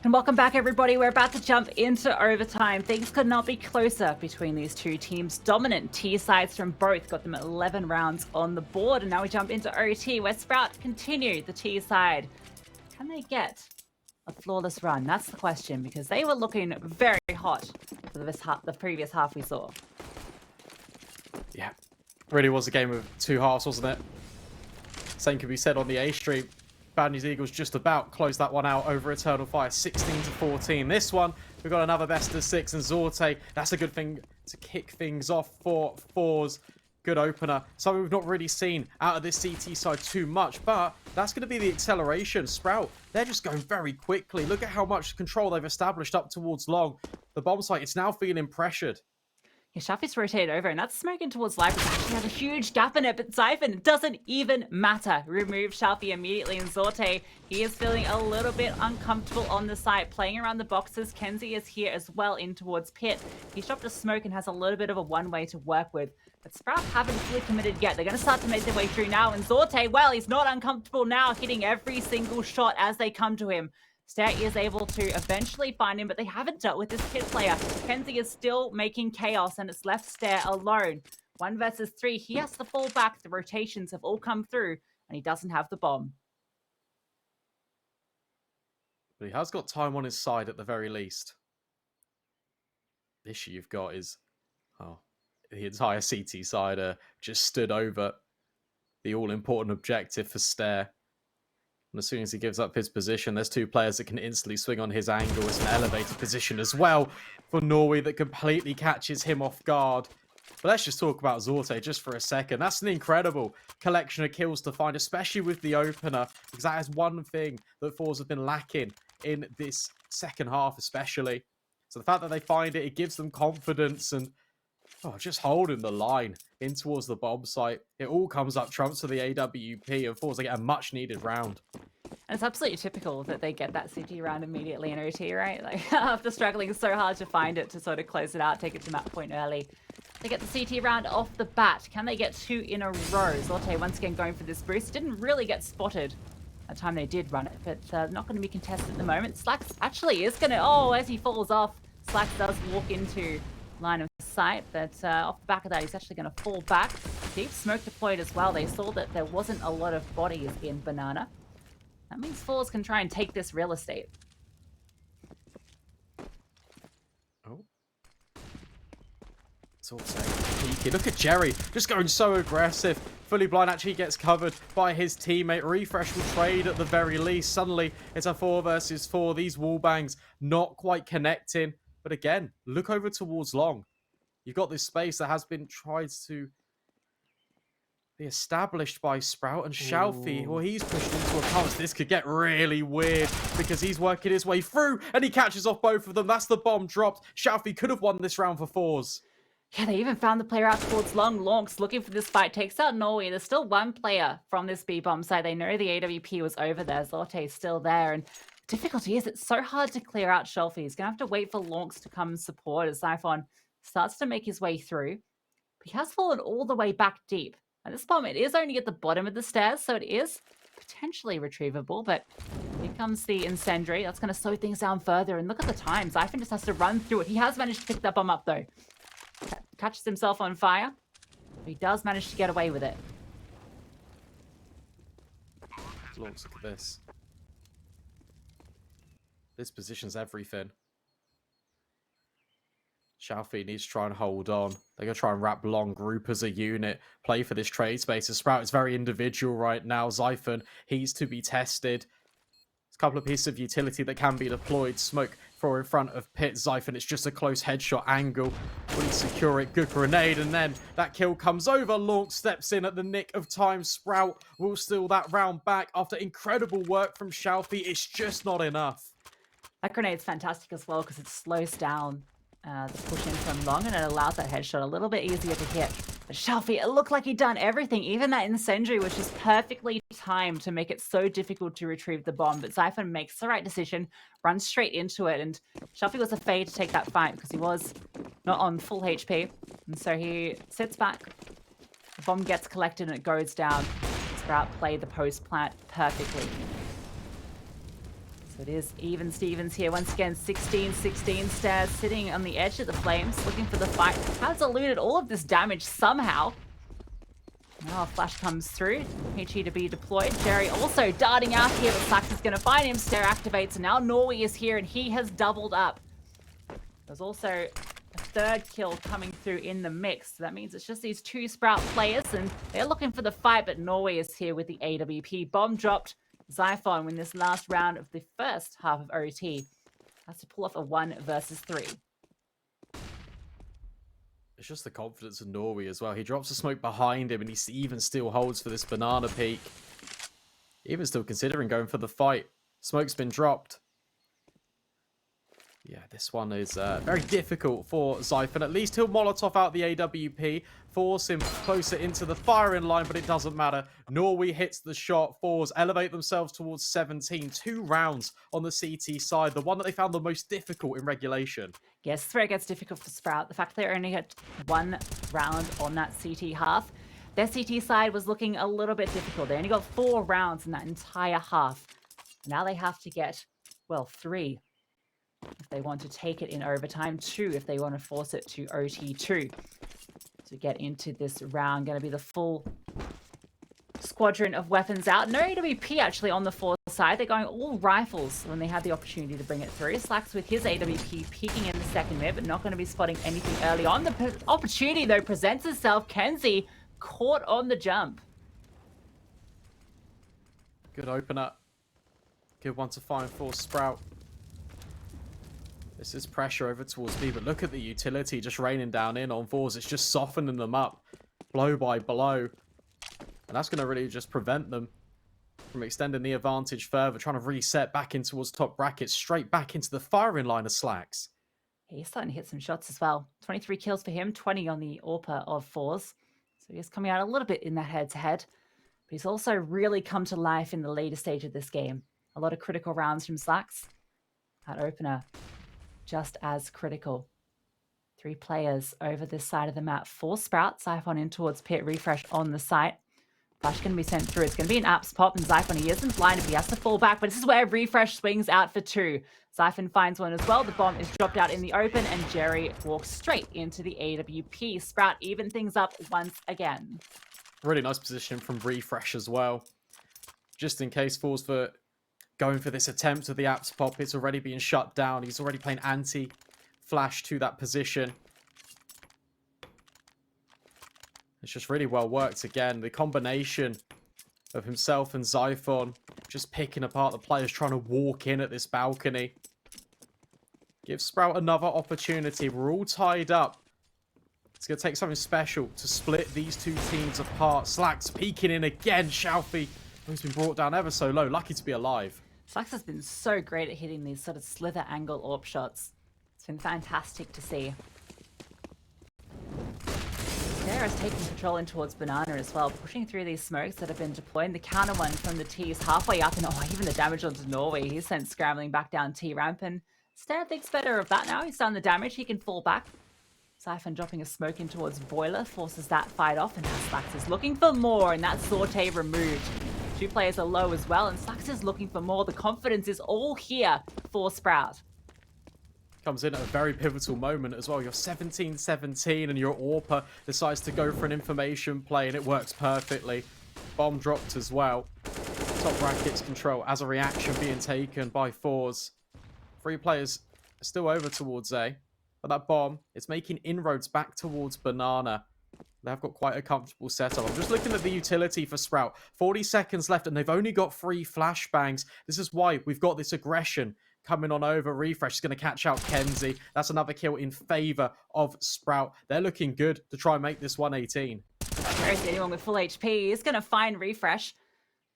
And welcome back, everybody. We're about to jump into overtime. Things could not be closer between these two teams. Dominant tier sides from both got them 11 rounds on the board. And now we jump into OT, where Sprout continue the tier side. Can they get a flawless run? That's the question, because they were looking very hot for the previous half we saw. Yeah, really was a game of two halves, wasn't it? Same could be said on the A stream. Bad News Eagles just about closed that one out over Eternal Fire, 16-14. This one, we've got another best of 6, and zorte, that's a good thing to kick things off for forZe. Good opener. Something we've not really seen out of this CT side too much, but that's going to be the acceleration. Sprout, they're just going very quickly. Look at how much control they've established up towards long. The bomb site, it's now feeling pressured. Yeah, Shafi's rotated over, and that's smoking towards Life. It actually has a huge gap in it, but Zyphon doesn't even matter. Remove Shafi immediately, and zorte, he is feeling a little bit uncomfortable on the site, playing around the boxes. KENSI is here as well, in towards Pit. He's dropped a smoke and has a little bit of a one-way to work with. But Sprout haven't fully committed yet. They're going to start to make their way through now, and zorte, well, he's not uncomfortable now, hitting every single shot as they come to him. Stair is able to eventually find him, but they haven't dealt with this Pit player. KENSI is still making chaos, and it's left Stair alone. 1 versus 3. He has to fall back. The rotations have all come through, and he doesn't have the bomb. But he has got time on his side at the very least. The issue you've got is, the entire CT side just stood over the all-important objective for Stair. And as soon as he gives up his position, there's 2 players that can instantly swing on his angle. It's an elevated position as well for Norway that completely catches him off guard. But let's just talk about zorte just for a second. That's an incredible collection of kills to find, especially with the opener, because that is one thing that forZe have been lacking in this second half especially. So the fact that they find it, it gives them confidence, and just holding the line in towards the bomb site. It all comes up trumps for the AWP, and forZe get a much needed round. And it's absolutely typical that they get that CT round immediately in OT, right? Like, after struggling so hard to find it, to sort of close it out, take it to map point early. They get the CT round off the bat. Can they get 2 in a row? zorte once again going for this boost. Didn't really get spotted at the time they did run it, but not going to be contested at the moment. Slax actually is going to, as he falls off, Slax does walk into line of sight, but off the back of that, he's actually going to fall back. Deep smoke deployed as well. They saw that there wasn't a lot of bodies in Banana. That means forZe can try and take this real estate. zorte. Look at Jerry, just going so aggressive. Fully blind actually gets covered by his teammate. Refresh will trade at the very least. Suddenly, it's a 4 versus 4. These wall bangs not quite connecting. But again, look over towards long. You've got this space that has been tried to be established by Sprout, and Shalfi, well, he's pushed into a punch. This could get really weird because he's working his way through, and he catches off both of them. That's the bomb dropped. Shalfi could have won this round for forZe. Yeah, they even found the player out towards long. lauNX looking for this fight. Takes out Norway. There's still 1 player from this B-bomb side. They know the AWP was over there. zorte is still there, and difficulty is it's so hard to clear out Shelfie. He's going to have to wait for lauNX to come and support as Zyphon starts to make his way through. But he has fallen all the way back deep. At this bomb, it is only at the bottom of the stairs, so it is potentially retrievable, but here comes the incendiary. That's going to slow things down further, and look at the time. Zyphon just has to run through it. He has managed to pick that bomb up, though. Catches himself on fire. He does manage to get away with it. lauNX, look at this. This position's everything. Shalfi needs to try and hold on. They're going to try and wrap long group as a unit. Play for this trade space. Sprout is very individual right now. Zyphon, he's to be tested. There's a couple of pieces of utility that can be deployed. Smoke for in front of Pit. Zyphon, it's just a close headshot angle. Will he secure it? Good grenade. And then that kill comes over. lauNX steps in at the nick of time. Sprout will steal that round back after incredible work from Shalfi. It's just not enough. That grenade's fantastic as well because it slows down the push in from long, and it allows that headshot a little bit easier to hit. But Shalfi, it looked like he'd done everything, even that incendiary, which is perfectly timed to make it so difficult to retrieve the bomb. But Zyphon makes the right decision, runs straight into it, and Shalfi was afraid to take that fight because he was not on full HP. And so he sits back, the bomb gets collected, and it goes down. Sprout played the post plant perfectly. So it is even Stevens here. Once again, 16-16 stairs sitting on the edge of the flames, looking for the fight. Has eluded all of this damage somehow. Now a flash comes through. Peachy to be deployed. Jerry also darting out here, but Sax is going to find him. Stare activates, and now Norway is here, and he has doubled up. There's also a third kill coming through in the mix. So that means it's just these two Sprout players, and they're looking for the fight, but Norway is here with the AWP. Bomb dropped. Xiphon win this last round of the first half of OT. Has to pull off a 1 versus 3. It's just the confidence of Norway as well. He drops the smoke behind him, and he even still holds for this banana peak. Even still considering going for the fight. Smoke's been dropped. Yeah, this one is very difficult for Xiphon. At least he'll Molotov out the AWP, force him closer into the firing line, but it doesn't matter. Norway hits the shot. forZe elevate themselves towards 17. 2 rounds on the CT side, the one that they found the most difficult in regulation. Yes, this is where it gets difficult for Sprout. The fact they only got 1 round on that CT half. Their CT side was looking a little bit difficult. They only got 4 rounds in that entire half. Now they have to get, well, 3 if they want to take it in overtime, 2 if they want to force it to OT2 to get into this round. Going to be the full squadron of weapons out. No AWP actually on the forZe side. They're going all rifles when they had the opportunity to bring it through. Slacks with his AWP peeking in the second mid, but not going to be spotting anything early on. The opportunity, though, presents itself. KENSI caught on the jump. Good opener. Good one to find for Sprout. This is pressure over towards B, but look at the utility just raining down in on forZe. It's just softening them up blow by blow. And that's going to really just prevent them from extending the advantage further, trying to reset back in towards top brackets, straight back into the firing line of Slacks. He's starting to hit some shots as well. 23 kills for him, 20 on the AWP of forZe. So he's coming out a little bit in that head-to-head. But he's also really come to life in the later stage of this game. A lot of critical rounds from Slacks. That opener, just as critical. 3 players over this side of the map. 4 Sprout. Xiphon in towards pit. Refresh on the site. Flash going to be sent through. It's going to be an apps pop, and Xiphon, he isn't blinded, but he has to fall back. But this is where Refresh swings out for 2. Xiphon finds one as well. The bomb is dropped out in the open, and Jerry walks straight into the AWP. Sprout even things up once again. Really nice position from Refresh as well. Just in case forZe for going for this attempt with the apps pop, it's already being shut down. He's already playing anti-flash to that position. It's just really well worked again. The combination of himself and Xiphon just picking apart the players trying to walk in at this balcony. Give Sprout another opportunity. We're all tied up. It's going to take something special to split these 2 teams apart. Slacks peeking in again. Shalfie, who's been brought down ever so low. Lucky to be alive. Slacks has been so great at hitting these sort of slither angle AWP shots. It's been fantastic to see. Sarah's taking control in towards Banana as well, pushing through these smokes that have been deployed. The counter one from the T is halfway up, and even the damage onto Norway. He's sent scrambling back down T ramp, and Stair thinks better of that now. He's done the damage. He can fall back. Xiphon dropping a smoke in towards Boiler, forces that fight off, and now Slacks is looking for more, and that's Zorte removed. 2 players are low as well, and Slacks is looking for more. The confidence is all here for Sprout. Comes in at a very pivotal moment as well. You're 17-17 and your AWPer decides to go for an information play, and it works perfectly. Bomb dropped as well. Top brackets control as a reaction being taken by forZe. 3 players are still over towards A. But that bomb, it's making inroads back towards Banana. They've got quite a comfortable setup. I'm just looking at the utility for Sprout. 40 seconds left, and they've only got 3 flashbangs. This is why we've got this aggression coming on over. Refresh is going to catch out KENSI. That's another kill in favor of Sprout. They're looking good to try and make this 118. There's anyone with full HP. He's going to find Refresh.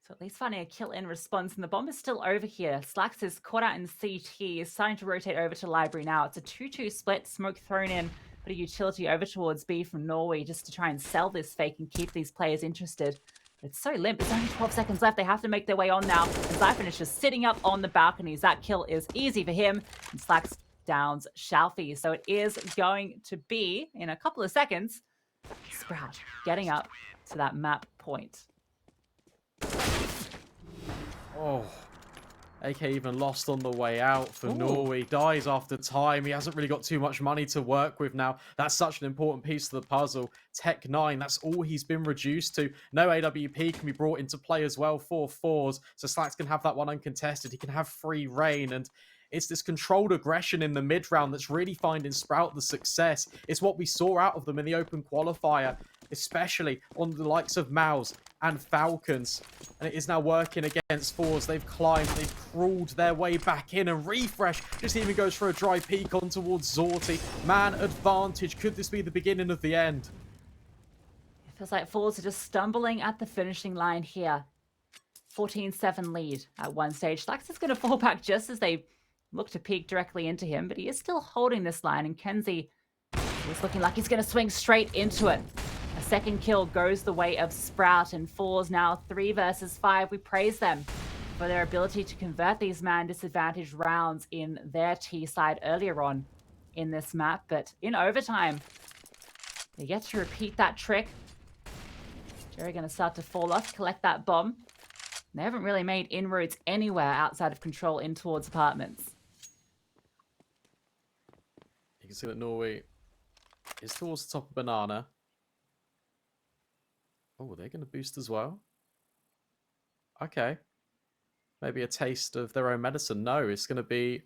So at least finding a kill in response. And the bomb is still over here. Slacks is caught out in CT. He's starting to rotate over to Library now. It's a 2-2 split. Smoke thrown in. But a utility over towards B from Norway just to try and sell this fake and keep these players interested. But it's so limp. There's only 12 seconds left. They have to make their way on now. And Xiphon is just sitting up on the balconies. That kill is easy for him. And Slacks downs Shalfie. So it is going to be, in a couple of seconds, Sprout getting up to that map point. Oh, AK even lost on the way out for Ooh. Norway. Dies after time. He hasn't really got too much money to work with now. That's such an important piece of the puzzle. Tech 9, that's all he's been reduced to. No AWP can be brought into play as well for forZe. So Slax can have that one uncontested. He can have free reign. And it's this controlled aggression in the mid round that's really finding Sprout the success. It's what we saw out of them in the open qualifier, especially on the likes of Mouse and Falcons. And it is now working against forZe. They've climbed, they've crawled their way back in, and Refresh just even goes for a dry peek on towards zorte. Man advantage. Could this be the beginning of the end? It feels like forZe are just stumbling at the finishing line here. 14-7 lead at one stage. Slax is going to fall back just as they look to peek directly into him, but he is still holding this line, and KENSI is looking like he's going to swing straight into it. A second kill goes the way of Sprout, and forZe now 3 versus 5. We praise them for their ability to convert these man disadvantaged rounds in their T side earlier on in this map, but in overtime, they get to repeat that trick. Jerry going to start to fall off, collect that bomb. They haven't really made inroads anywhere outside of control in towards apartments. You can see that Norway is towards the top of Banana. Oh, they're going to boost as well. Okay. Maybe a taste of their own medicine. No, it's going to be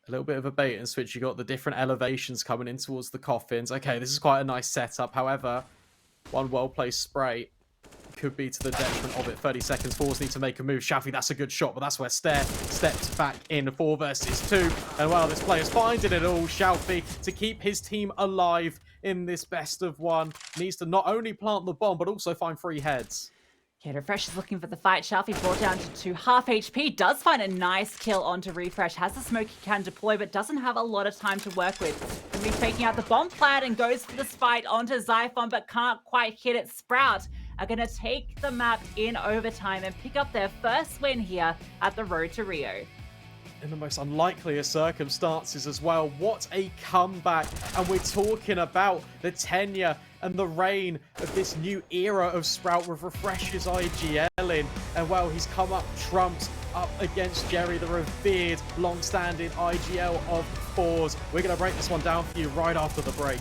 a little bit of a bait and switch. You got the different elevations coming in towards the coffins. Okay, this is quite a nice setup. However, one well-placed spray could be to the detriment of it. 30 seconds. forZe need to make a move. Shafi, that's a good shot, but that's where Stair steps back in. 4 versus 2. And well, this player's finding it all. Shafi, to keep his team alive in this best of one, needs to not only plant the bomb, but also find 3 heads. Okay, Refresh is looking for the fight. Sharpie brought down to half HP. Does find a nice kill onto Refresh. Has the smoke he can deploy, but doesn't have a lot of time to work with. And he's taking out the bomb plant and goes for this fight onto Zyphon, but can't quite hit it. Sprout are going to take the map in overtime and pick up their first win here at the Road to Rio. In the most unlikeliest circumstances as well. What a comeback. And we're talking about the tenure and the reign of this new era of Sprout with Refresh's IGL in. And well, he's come up trumps up against Jerry, the revered, long-standing IGL of forZe. We're going to break this one down for you right after the break.